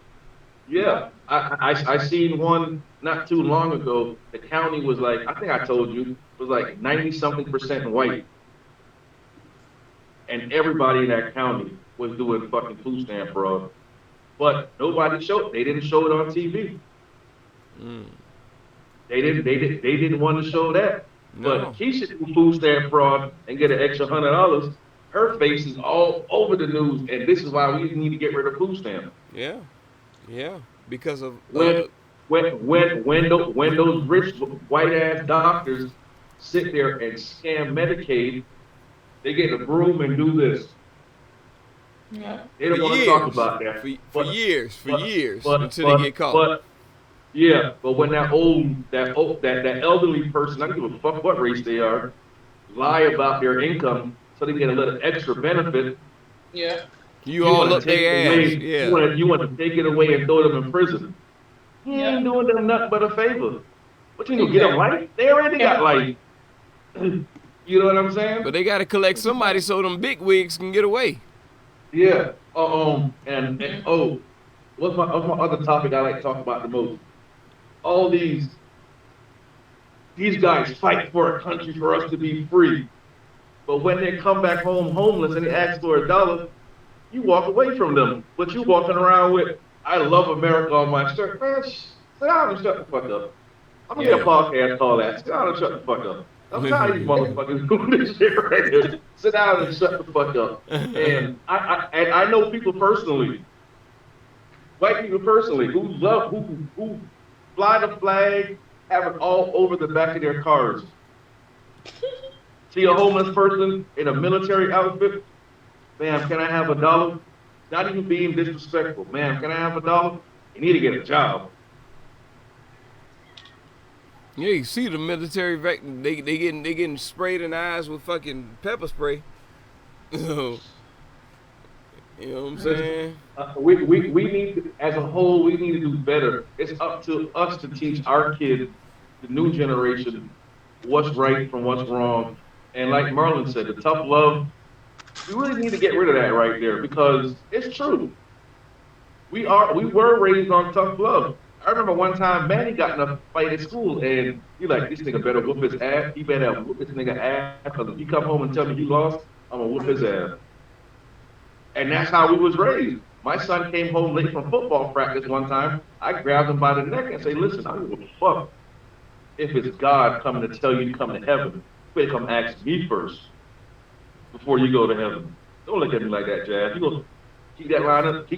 Yeah, I seen one not too long ago. The county was like, I think I told you, was like 90-something% white, and everybody in that county was doing fucking food stamp fraud, but nobody showed. They didn't show it on TV. They didn't want to show that. No. But Keisha do food stamp fraud and get an extra $100. Her face is all over the news, and this is why we need to get rid of food stamps. Yeah. Yeah. Because of When those rich white ass doctors sit there and scam Medicaid, they get a broom and do this. Yeah. They don't want to talk about that. For years but, until they get caught. But yeah, but when that elderly person, I don't give a fuck what race they are, lie about their income so they get a little extra benefit. Yeah. You all up their ass. Yeah. You want to take it away and throw them in prison. You ain't doing them nothing but a favor. What you gonna get them life? They already got life. You know what I'm saying? But they gotta collect somebody so them big wigs can get away. Yeah. And what's my other topic I like to talk about the most? All these guys fight for a country for us to be free. But when they come back home homeless and they ask for $1, you walk away from them. But you walking around with "I love America" on my shirt. Man, sit down and shut the fuck up. I'm gonna get a podcast called that. Sit down and shut the fuck up. I'm tired of these motherfuckers doing this shit right here. Sit down and shut the fuck up. And I know people personally, white people personally, who fly the flag, have it all over the back of their cars. See a homeless person in a military outfit, ma'am, can I have $1? Not even being disrespectful. Ma'am, can I have $1? You need to get a job. Yeah, you see the military they getting sprayed in the eyes with fucking pepper spray. So, you know what I'm saying? We need to, as a whole, we need to do better. It's up to us to teach our kids, the new generation, what's right from what's wrong. And like Marlon said, the tough love, we really need to get rid of that right there because it's true. We were raised on tough love. I remember one time Manny got in a fight at school and he like, this nigga better whoop his ass. He better whoop this nigga ass because if you come home and tell me you lost, I'm gonna whoop his ass. And that's how we was raised. My son came home late from football practice one time. I grabbed him by the neck and say, listen, I don't give a fuck if it's God coming to tell you to come to heaven. You better come ask me first before you go to heaven. Don't look at me like that, Jazz. You gonna keep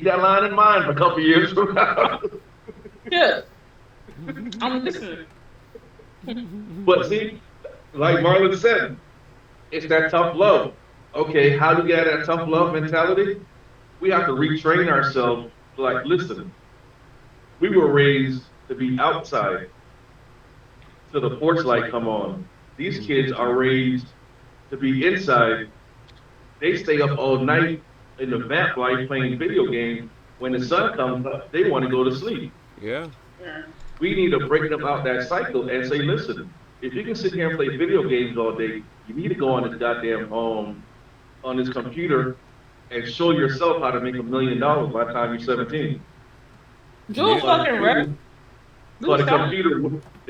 that line in mind for a couple years from now. Yeah. I'm listening. But see, like Marlon said, it's that tough love. Okay, how do we get that tough love mentality? We have to retrain ourselves to like, listen, we were raised to be outside till the porch light come on. These kids are raised to be inside. They stay up all night in the vamp light playing video games. When the sun comes up, they want to go to sleep. Yeah. We need to break them out that cycle and say, listen, if you can sit here and play video games all day, you need to go on this goddamn on this computer and show yourself how to make $1 million by the time you're 17. Jewel fucking right. But the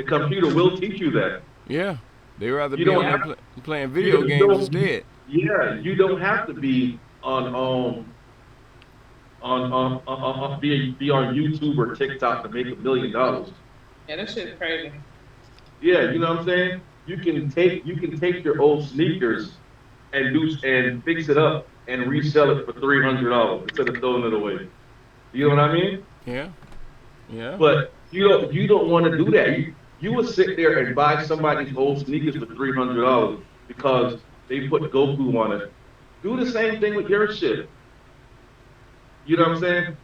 computer will teach you that. Yeah. They rather be on there playing video games instead. Yeah, you don't have to be on YouTube or TikTok to make $1 million. Yeah, that shit's crazy. Yeah, you know what I'm saying? You can take your old sneakers and fix it up and resell it for $300 instead of throwing it away. You know what I mean? Yeah. Yeah. But you don't want to do that. You will sit there and buy somebody's old sneakers for $300 because they put Goku on it. Do the same thing with your shit. You know what I'm saying?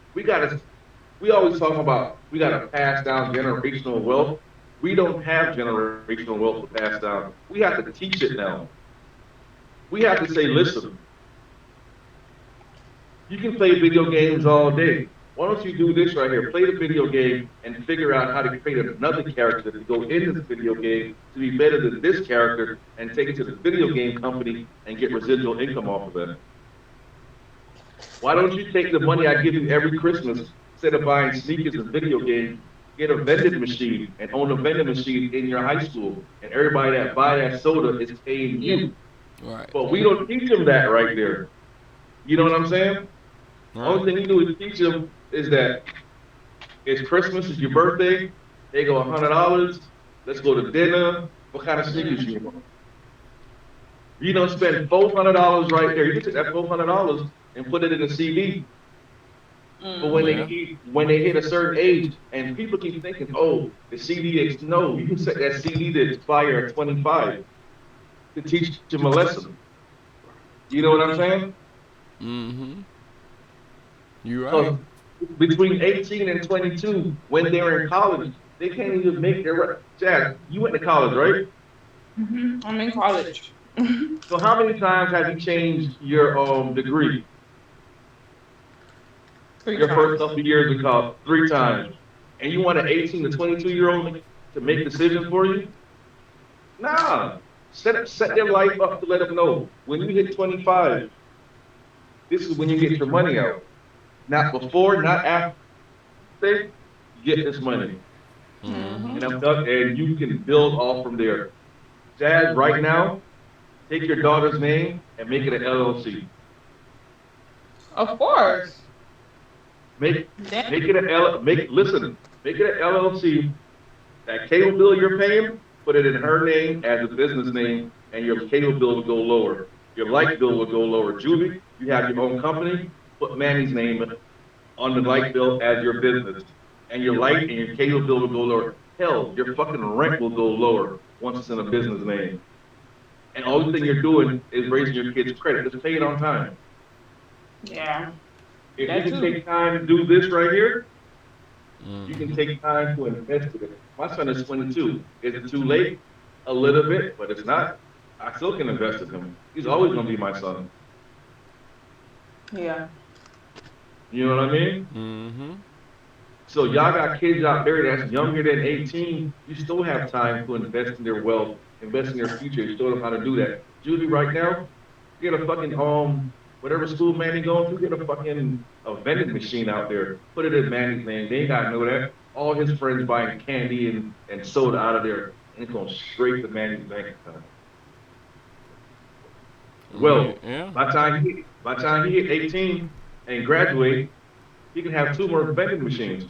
We always talk about we gotta pass down generational wealth. We don't have generational wealth to pass down. We have to teach it now. We have to say, listen, you can play video games all day. Why don't you do this right here? Play the video game and figure out how to create another character to go into the video game to be better than this character and take it to the video game company and get residual income off of it. Why don't you take the money I give you every Christmas, instead of buying sneakers and video games, get a vending machine and own a vending machine in your high school, and everybody that buy that soda is paying you. Right. But we don't teach them that right there. You know what I'm saying? The Right. only thing you do is teach them is that it's Christmas, it's your birthday, they go $100, let's go to dinner, What kind of sneakers you want? You don't spend $400 right there. You can take that $400 and put it in a CD. But when they hit a certain age, and people keep thinking, oh, the CD, no, you can set that CD to expire at 25 to teach them a lesson. You know what I'm saying? Mm-hmm. You're right. Between 18 and 22, when they're in college, they can't even make their. Jack, you went to college, right? Mm-hmm. I'm in college. So how many times have you changed your degree? Your first couple of years of college, 3 times. And you want an 18 to 22-year-old to make decisions for you? Nah. Set their life up to let them know. When you hit 25, this is when you get your money out. Not before, not after. You get this money. Mm-hmm. And you can build off from there. Jazz, right now, take your daughter's name and make it an LLC. Of course. Make it an LLC. That cable bill you're paying, put it in her name as a business name, and your cable bill will go lower. Your light bill will go lower. Julie, you have your own company, put Manny's name on the light bill as your business. And your light and your cable bill will go lower. Hell, your fucking rent will go lower once it's in a business name. And all the thing you're doing is raising your kids' credit. Just pay it on time. Yeah. If you can take time to do this right here, you can take time to invest in it. My son is 22. Is it too late? A little bit, but it's not. I still can invest in him. He's always going to be my son. Yeah. You know what I mean? Mm-hmm. So y'all got kids out there that's younger than 18. You still have time to invest in their wealth, invest in their future. You still know how to do that. Julie, right now, get a fucking whatever school Manny going to, get a fucking vending machine out there. Put it in Manny's name. They ain't got to know that. All his friends buying candy and soda out of there, and it's going straight to Manny's bank account. Well, yeah. by the time he hit 18 and graduate, he can have 2 more vending machines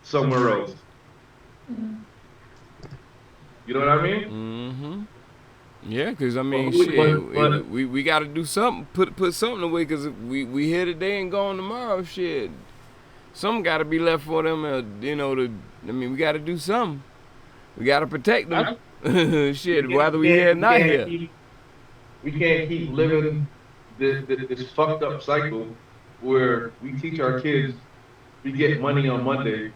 somewhere else. You know what I mean? Mm-hmm. Yeah, because, I mean, But we got to do something, put something away, because we here today and gone tomorrow, shit. Something got to be left for them, we got to do something. We got to protect them. Shit, whether we here or not here. We can't keep living this fucked up cycle where we teach our kids we get money on Monday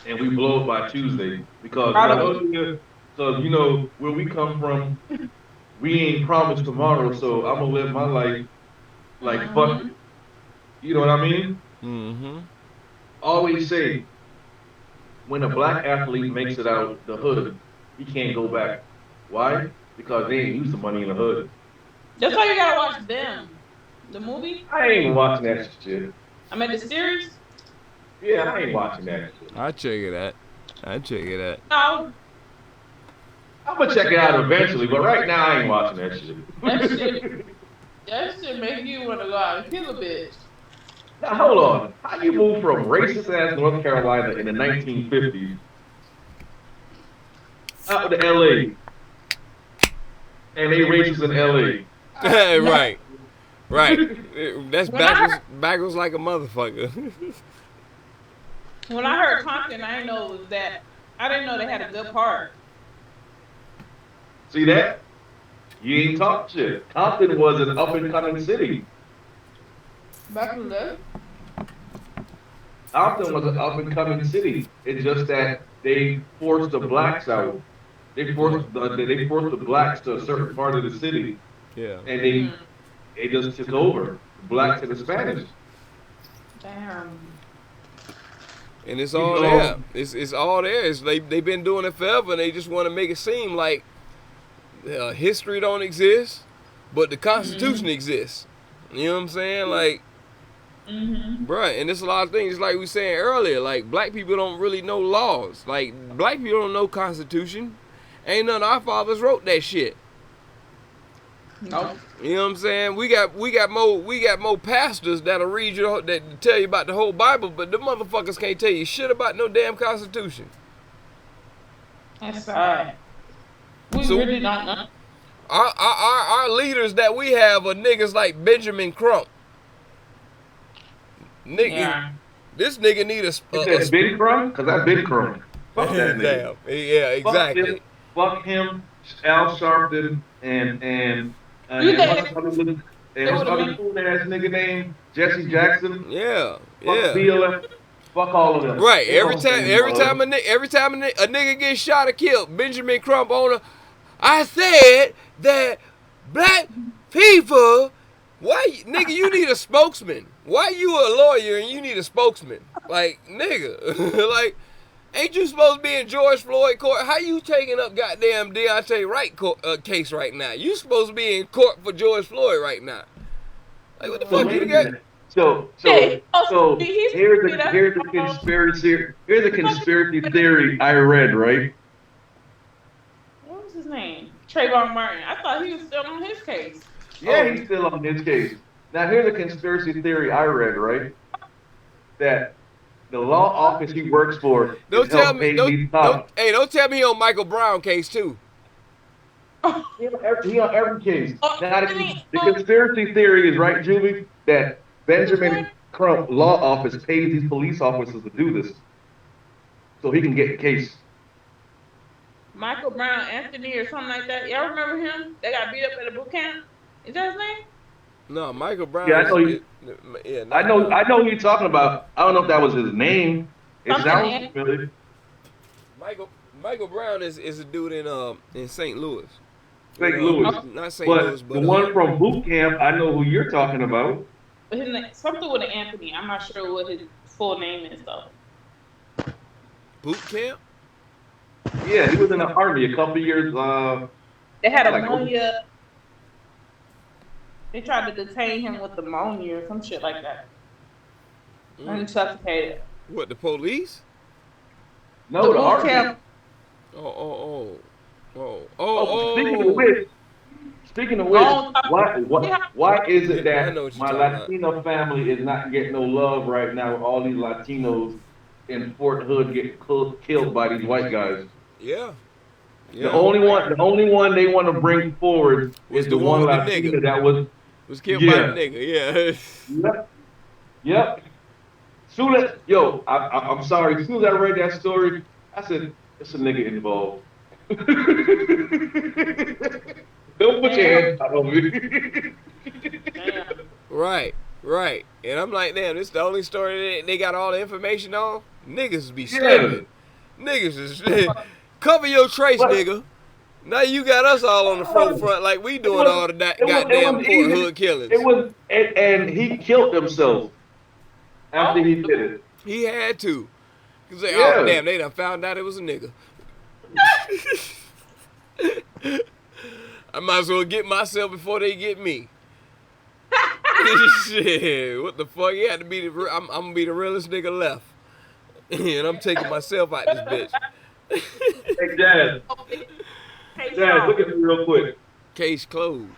and we blow it by Tuesday. Because where we come from, we ain't promised tomorrow, so I'm gonna live my life like fuck it. You know what I mean? Mm-hmm. Always say, when a black athlete makes it out the hood, he can't go back. Why? Because they ain't used the money in the hood. That's why you gotta watch them. The movie? I ain't watching that shit. I mean, the series? Yeah, I ain't watching that shit. I'll check it out. No. I'm gonna check it out eventually, but right now I ain't watching that shit. That shit make you wanna go out and kill a bitch. Now hold on. How you move from racist ass North Carolina in the 1950s out to LA? And they racist in LA. Right. That's backwards like a motherfucker. When I heard Compton, I didn't know it was that. I didn't know they had a good part. See that? You ain't talk shit. Compton was an up and coming city. Back in the day? Compton was an up and coming city. It's just that they forced the blacks out. They forced the blacks to a certain part of the city. Yeah. And they just took over. The blacks and the Spanish. Damn. And it's all there. It's all there. They've been doing it forever, and they just want to make it seem like history don't exist, but the Constitution exists. You know what I'm saying? Like, bruh, and there's a lot of things, like we were saying earlier, like, black people don't really know laws. Like, black people don't know Constitution. Ain't none of our fathers wrote that shit. Nope. You know what I'm saying? We got more pastors that'll read you, that tell you about the whole Bible, but the motherfuckers can't tell you shit about no damn Constitution. That's sad. We So- really don't know. Our leaders that we have are niggas like Benjamin Crump. Nigga, Yeah. this nigga need a You said Ben Crump? Because I've been Crump. Fuck that nigga. Damn. Yeah, exactly. Fuck him, Al Sharpton, and You think what's other cool ass nigga named Jesse Jackson. Yeah, Fuck yeah. BLM. Fuck all of them. Right. They Every don't time stand a nigga gets shot or killed, Benjamin Crump I said that black people. Why, nigga? You need a spokesman. Why you a lawyer and you need a spokesman? Like, nigga, like, ain't you supposed to be in George Floyd court? How you taking up goddamn Deontay Wright case right now? You supposed to be in court for George Floyd right now. Like, what the fuck you got? So here's the conspiracy theory I read, right? What was his name? Trayvon Martin. I thought he was still on his case. Yeah, he's still on his case. Now here's a conspiracy theory I read, right? That the law office he works for Don't tell me. don't Don't tell me he on Michael Brown case too. He on every case. Now the conspiracy theory is right, Julie, that Benjamin Crump law office pays these police officers to do this, so he can get the case. Michael Brown, Anthony, or something like that. Y'all remember him? They got beat up at a boot camp. Is that his name? No, Michael Brown. Yeah, I know you. Yeah, I know who you're talking about. I don't know if that was his name. It sounds familiar. Michael Brown is a dude in St. Louis. St. Louis. Not St. Louis, but the one from boot camp, I know who you're talking about. But his name, something with an Anthony. I'm not sure what his full name is though. Boot camp? Yeah, he was in the army a couple years. They had ammonia. They tried to detain him with ammonia or some shit like that. And suffocated. What, the police? No, the army. Camp. Speaking of which, why is it that my Latino family is not getting no love right now with all these Latinos in Fort Hood getting killed by these white guys? Yeah. The only one they want to bring forward is the one Latino that was killed by a nigga. Yeah. Yep. I'm sorry. As soon as I read that story, I said, "It's a nigga involved." Don't put your hands out on me. Right. And I'm like, damn, this is the only story they got all the information on? Niggas be slipping. Niggas is cover your trace, nigga. Now you got us all on the front like we doing all the goddamn Fort Hood killings. And he killed himself after he did it. He had to. He's like, oh damn, they done found out it was a nigga. I might as well get myself before they get me. Shit, what the fuck? You had to be I'm gonna be the realest nigga left. And I'm taking myself out this bitch. Hey, Jazz, look at me real quick. Case closed.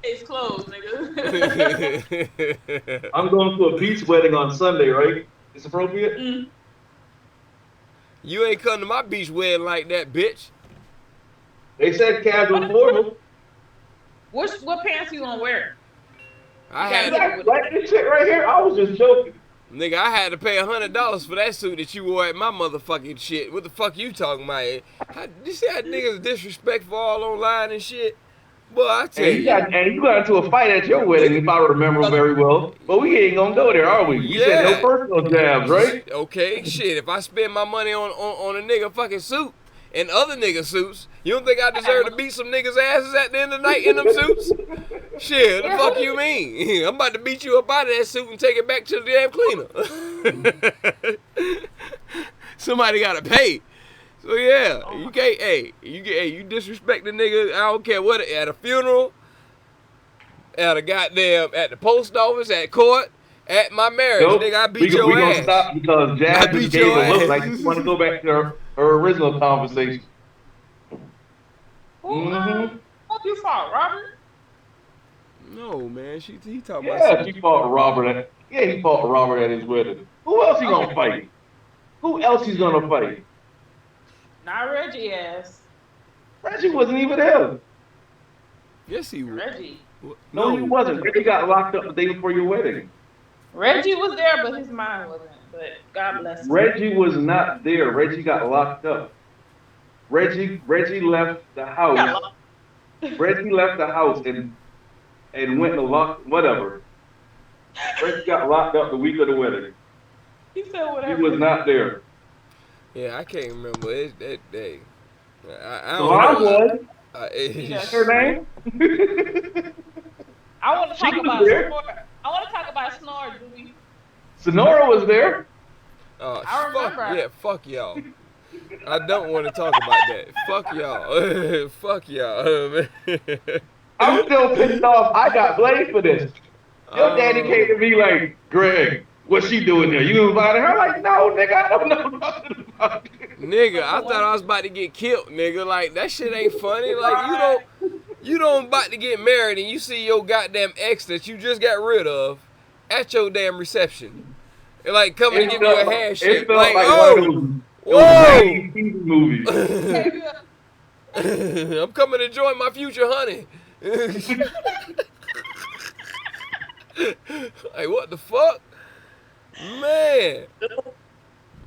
Case closed, nigga. I'm going to a beach wedding on Sunday, right? It's appropriate? Mm. You ain't come to my beach wedding like that, bitch. They said casual formal. What pants you gonna wear? Like this shit right here, I was just joking. Nigga, I had to pay $100 for that suit that you wore at my motherfucking shit. What the fuck you talking about? You see how niggas disrespectful all online and shit? Boy, I tell you. And you got into a fight at your wedding, if I remember very well. But we ain't gonna go there, are we? You said no personal jabs, right? Okay, shit. If I spend my money on a nigga fucking suit and other nigga suits, you don't think I deserve to beat some niggas' asses at the end of the night in them suits? Shit, the fuck you mean? I'm about to beat you up out of that suit and take it back to the damn cleaner. Somebody gotta pay. So yeah, you can't. You disrespect the nigga. I don't care what. At a funeral, at the post office, at court, at my marriage, nigga, I beat your ass. We gonna stop because Jazz just gave a look like she want to go back to her original conversation. Hope you fought, Robert. No, man, he talking about. Yeah, he fought Robert. He fought Robert at his wedding. Who else he gonna fight? Who else he's gonna fight? Not Reggie ass. Reggie wasn't even there. Yes, he was. Reggie. No, he wasn't. Reggie got locked up the day before your wedding. Reggie was there, but his mind wasn't. But God bless him. Reggie was not there. Reggie got locked up. Reggie left the house. Reggie left the house and went to lock whatever. Reggie got locked up the week of the wedding. He said whatever. He was not there. Yeah, I can't remember that day. I So I don't know. was. That's Her name? I want to talk She was about there. Snore. I want to talk about Snore, Julie. Sonora was there. I remember. Yeah, fuck y'all. I don't want to talk about that. Fuck y'all. Fuck y'all. I'm still pissed off. I got blamed for this. Your daddy came to me like, Greg, what's she doing there? You invited her? I'm like, no, nigga, I don't know nothing about it. Nigga, I thought I was about to get killed, nigga. Like, that shit ain't funny. Like, you don't about to get married and you see your goddamn ex that you just got rid of at your damn reception. And like coming to give you a handshake. It felt Like, like oh, one whoa. of those movies. I'm coming to join my future honey. Like, what the fuck? Man.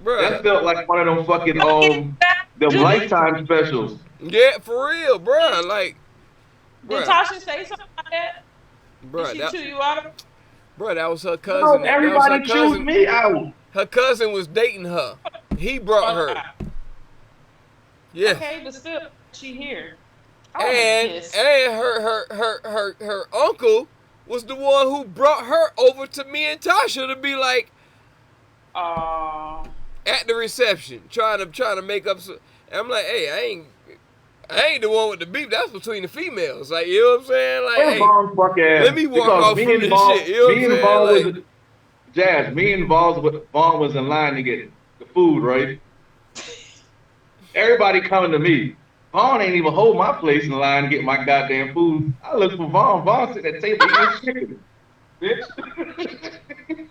Bruh. That felt like one of them fucking them Lifetime specials. Yeah, for real, bruh. Like, Did bruh. Tasha say something like that? Bruh, Did she chew you out? bruh, that was her cousin. No, That was everybody her chose cousin. me out. Her cousin was dating her. He brought her. Yeah. Okay, but still, she here. And her uncle was the one who brought her over to me and Tasha to be like at the reception, trying to make up. And I'm like, hey, I ain't the one with the beef. That's between the females. Like, you know what I'm saying? Like, hey, let me walk off from this shit. You know what I'm saying? Like, Jazz, me and Vaughn was in line to get the food, right? Everybody coming to me. Vaughn ain't even hold my place in line to get my goddamn food. I look for Vaughn. Vaughn sitting at the table eating chicken. Bitch.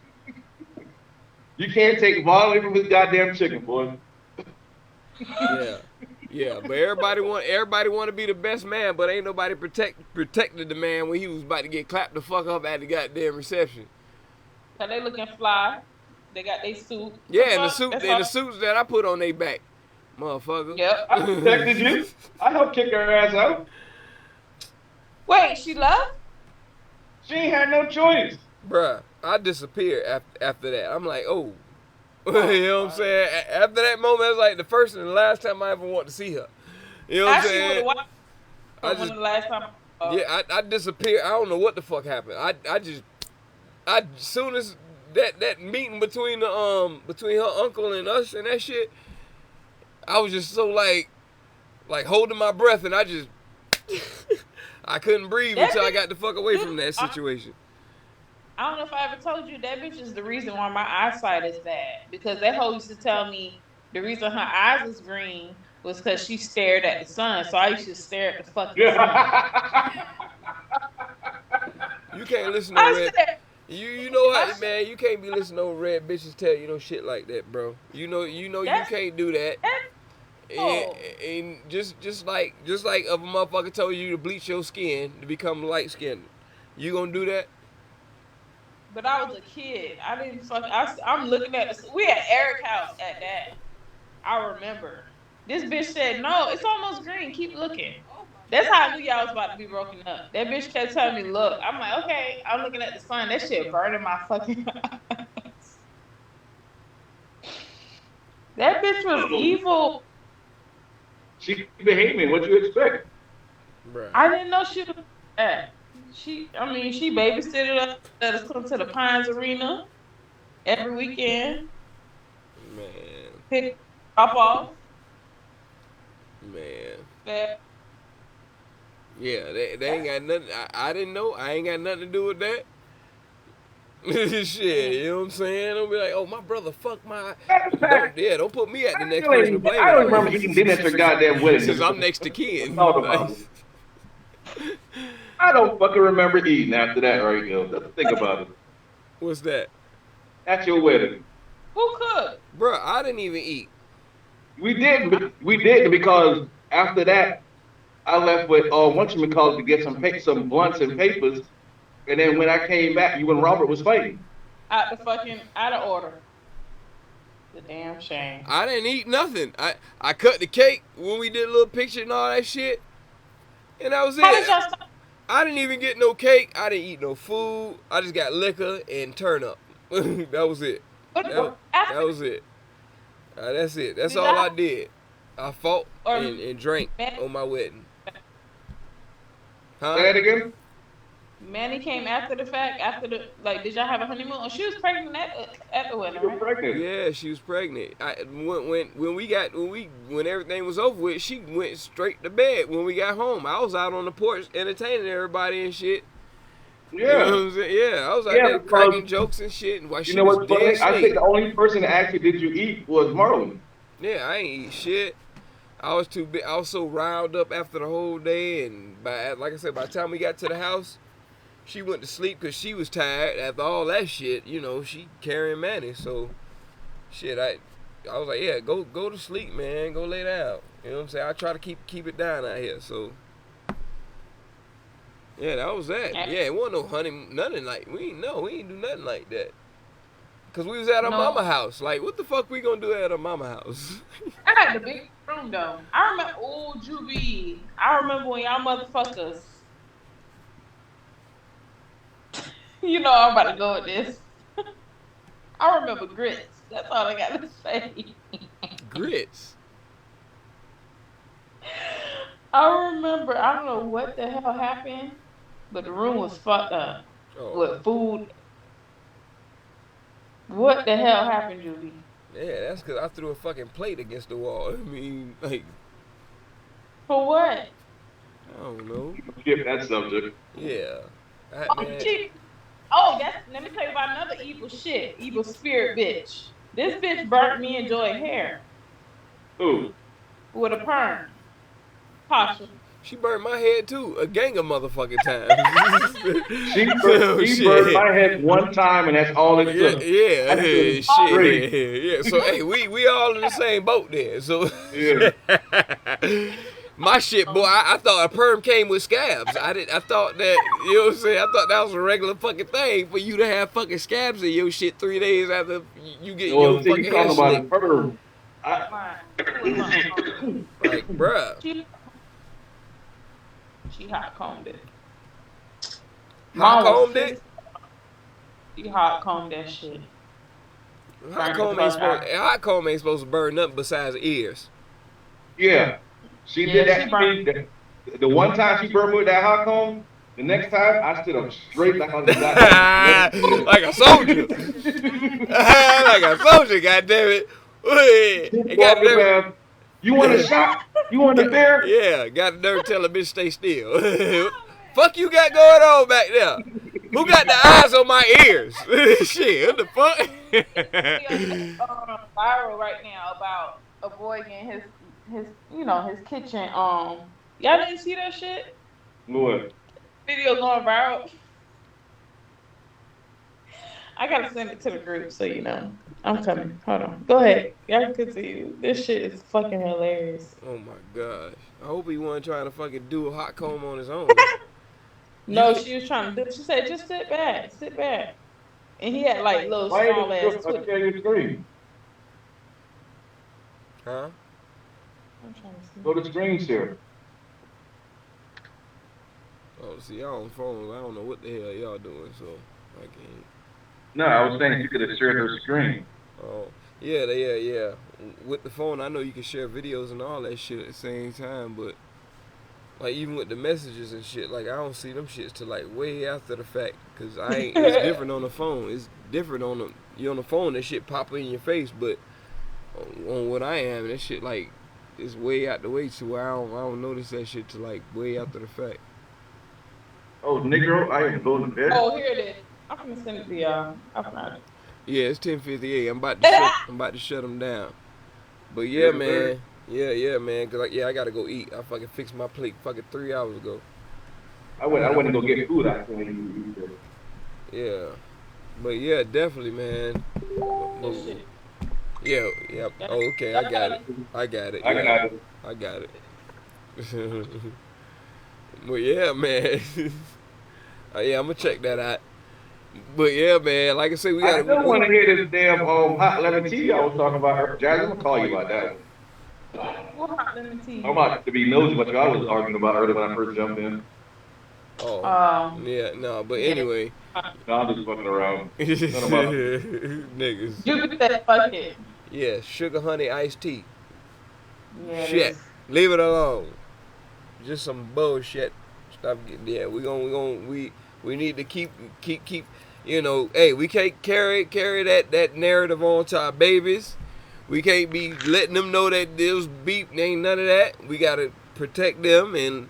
You can't take Vaughn away from his goddamn chicken, boy. Yeah, but everybody want to be the best man, but ain't nobody protected the man when he was about to get clapped the fuck up at the goddamn reception. So they looking fly. They got their suit. Yeah, and the suits that I put on their back, motherfucker. Yep. I protected you. I helped kick her ass out. Wait, she left? She ain't had no choice. Bruh, I disappeared after that. I'm like, oh. You know what I'm saying? After that moment, it was like the first and the last time I ever want to see her. You know what I'm saying? The last time. Yeah, I disappeared. I don't know what the fuck happened. I soon as that meeting between her uncle and us and that shit, I was just so like holding my breath, and I just I couldn't breathe until I got the fuck away from that situation. I don't know if I ever told you that bitch is the reason why my eyesight is bad, because that hoe used to tell me the reason her eyes was green was because she stared at the sun. So I used to stare at the fucking sun. You can't listen to red. You know how, man, you can't be listening to red bitches tell you no shit like that, bro. You know you can't do that. And just like if a motherfucker told you to bleach your skin to become light skinned, you gonna do that? But I was a kid. I didn't fuck. I'm looking at this. We at Eric's house at that. I remember. This bitch said, "No, it's almost green. Keep looking." That's how I knew y'all was about to be broken up. That bitch kept telling me, "Look." I'm like, "Okay." I'm looking at the sun. That shit burning my fucking eyes. That bitch was evil. She behaving. What you expect? Bruh. I didn't know she was that. She babysitted us, let us come to the Pines Arena every weekend. Man. Drop off. Man. Yeah, they ain't got nothing. I didn't know. I ain't got nothing to do with that. Shit, you know what I'm saying? Don't be like, oh, my brother fucked my... Don't put me at the next person to blame. I don't remember eating dinner at your goddamn wedding. Because I'm next to kin. I don't fucking remember eating after that right now. Let's think about it. What's that? At your wedding. Who cooked? Bruh, I didn't even eat. We didn't because after that, I left with whatchamacallit to get some blunts and papers, and then when I came back, you and Robert was fighting. Out of order. The damn shame. I didn't eat nothing. I cut the cake when we did a little picture and all that shit, and that was it. How did y'all stop? I didn't even get no cake. I didn't eat no food. I just got liquor and turn up. That was it. That was it. That's it. That's all I did. I fought and drank on my wedding. Huh? Say that again? Manny came after the fact, did y'all have a honeymoon? Oh, she was pregnant at the wedding, You were right? pregnant. Yeah, she was pregnant. When everything was over with, she went straight to bed. When we got home, I was out on the porch entertaining everybody and shit. Yeah. You know what I'm saying? Yeah, I was out there cracking jokes and shit. And while she You know was what's funny? dead I asleep. think the only person that actually did you eat was Marlon. Yeah, I ain't eat shit. I was too big. I was so riled up after the whole day, and like I said, by the time we got to the house, she went to sleep because she was tired after all that shit. You know, she carrying Manny, so shit. I was like, yeah, go to sleep, man. Go lay down. You know what I'm saying? I try to keep it down out here. So yeah, that was that. Yeah, it wasn't no honey, nothing like we ain't do nothing like that. Cause we was at our mama house. Like, what the fuck we gonna do at our mama house? I had the big room though. I remember, Juby. I remember when y'all motherfuckers. You know I'm about to go with this. I remember grits. That's all I got to say. Grits. I remember. I don't know what the hell happened, but the room was fucked up with food. What the hell happened, Julie? Yeah, that's because I threw a fucking plate against the wall. I mean, like. For what? I don't know. Skip that subject. Yeah. Let me tell you about another evil spirit bitch. This bitch burnt me and Joy hair. Who? With a perm. Pasha. She burned my head too, a gang of motherfucking times. She burned my head one time, and that's all it took. Yeah. So hey, we all in the same boat there. So yeah. My shit, boy, I thought a perm came with scabs. I thought that, you know what I'm saying? I thought that was a regular fucking thing for you to have fucking scabs in your shit 3 days after you get your fucking hair slicked. Perm. Like, bruh. She hot combed it. Hot combed it? She hot combed that shit. Hot comb ain't supposed to burn nothing besides ears. Yeah. She did that. The one time she burned me with that hot comb, the next time I stood up straight like I was like a soldier. Like a soldier, goddammit. You want a shot? You want a beer? Yeah, got the nerve to tell a bitch stay still. Fuck you got going on back there? Who got the eyes on my ears? Shit, what the fuck? Viral right now about a boy getting his kitchen. Y'all didn't see that shit? What? Video going viral. I gotta send it to the group so you know. I'm coming. Hold on. Go ahead. Y'all can continue. This shit is fucking hilarious. Oh my gosh. I hope he wasn't trying to fucking do a hot comb on his own. No, she was trying to do. She said, just sit back. And he had like little small ass Twitter. Huh? I'm trying to see. Go to screen share. Oh, see, y'all on phones. I don't know what the hell y'all doing, so I can't. No, I was saying you could have shared her screen. Oh, yeah. With the phone, I know you can share videos and all that shit at the same time, but like even with the messages and shit, like I don't see them shits till like way after the fact, cause it's different on the phone. It's different on the phone. That shit pop in your face, but on what I am, that shit like it's way out the way to where I don't notice that shit till like way after the fact. Oh, Negro, I am going to bed. Oh, here it is. I'm gonna send it to y'all. I found it. Yeah, it's 10:58. I'm about to shut them down. But yeah, man. Yeah, man. Cause I gotta go eat. I fucking fixed my plate fucking 3 hours ago. I went to go get food. I couldn't even eat it. Yeah, but yeah, definitely, man. Yeah. Oh, okay. I got it. I got it. I got it. Well, yeah, man. Yeah, I'm gonna check that out. But yeah, man, like I said, we I got. still want to hear this damn hot lemon tea I was talking about. Jazz, I'm gonna call you about that one. What hot lemon tea? I'm about to be nosy, but I was arguing about earlier when I first jumped in. Oh, yeah, no, but yeah. anyway. No, I'm just fucking around. Niggas. You said fuck it. Yeah, sugar honey iced tea. Yeah. Shit, leave it alone. Just some bullshit. Stop getting. Yeah, we need to keep. You know, hey, we can't carry that narrative on to our babies. We can't be letting them know that there's beef. Ain't none of that. We gotta protect them, and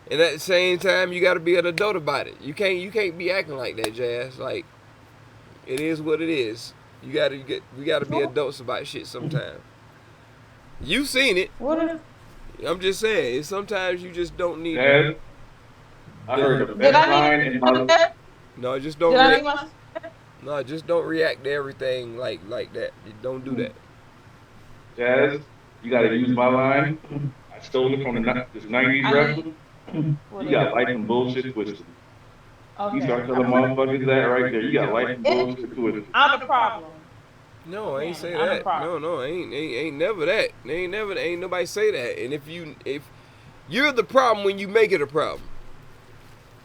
at the same time, you gotta be an adult about it. You can't be acting like that, Jazz. Like, it is what it is. We gotta be adults about shit sometimes. You seen it. What? I'm just saying. Sometimes you just don't need. Jazz, I heard the best line in my life. No, just don't. No, just don't react to everything like that. Don't do that. Jazz, you gotta use my line. I stole it from this 90s wrestler. You got life and bullshit twisted. Okay. You start telling motherfuckers that right there. You got life and bullshit twisted. I'm the problem. No, I ain't say that. No, ain't never that. Ain't nobody say that. And if you're the problem when you make it a problem.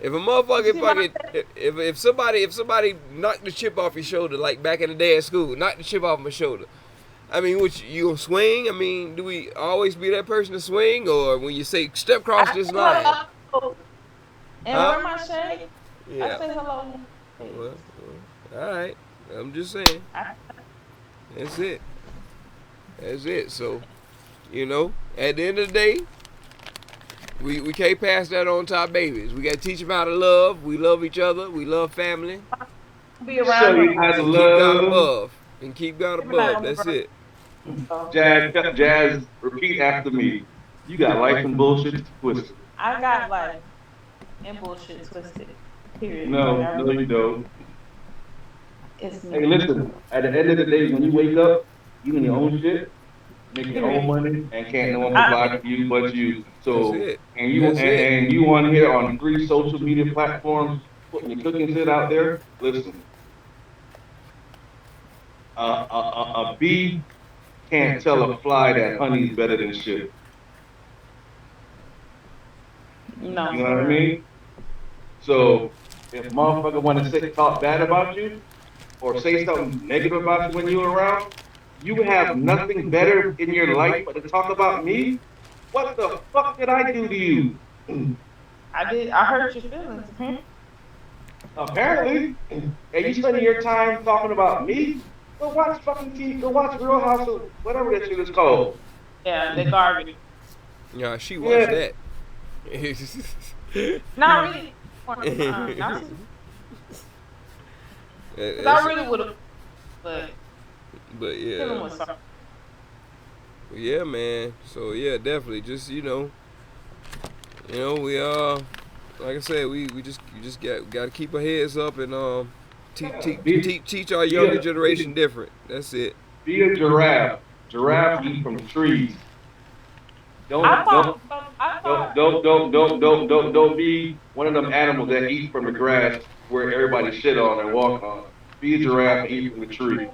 If a motherfucker fucking if somebody knocked the chip off your shoulder like back in the day at school, knocked the chip off my shoulder. I mean, you gonna swing? I mean, do we always be that person to swing, or when you say step across this line? And wear my shade. Yeah. I say hello. Well, all right. I'm just saying. That's it. So, you know, at the end of the day, we can't pass that on to our babies. We got to teach them how to love. We love each other. We love family. Be around you how to Keep love. God above. And keep God above. That's it. Jazz, repeat after me. You got life and bullshit twisted. I got life and bullshit twisted. Period. No, you don't. It's me. Hey, listen. At the end of the day, when you wake up, you in your own shit, making your own money, and can't no one provide for you but you. So, That's it. and you on here on 3 social media platforms, putting your cooking shit out there. Listen, a bee can't tell a fly that honey's better than shit. No. You know what I mean? So, if motherfucker want to talk bad about you, or say something negative about you when you're around, you have nothing better in your life but to talk about me? What the fuck did I do to you? I hurt your feelings. Apparently. And you spending your time talking about me? Go watch fucking TV, go watch Real House or whatever that shit is called. Yeah, they garbage. Yeah, she watched that. Not really. I really would have, but yeah. Yeah, man. So yeah, definitely. Just we like I said, we just got to keep our heads up and teach our younger generation different. That's it. Be a giraffe. Giraffe eat from trees. Don't be one of them animals that eat from the grass where everybody shit on and walk on. Be a giraffe and eat from the tree.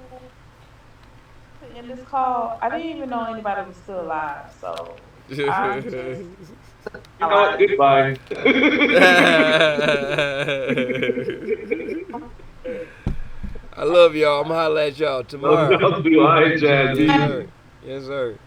In this call, I didn't even know anybody was still alive, so I'm just, you know what? Goodbye. I love y'all. I'm gonna holler at y'all tomorrow. All right, Jazzy. Yes, sir.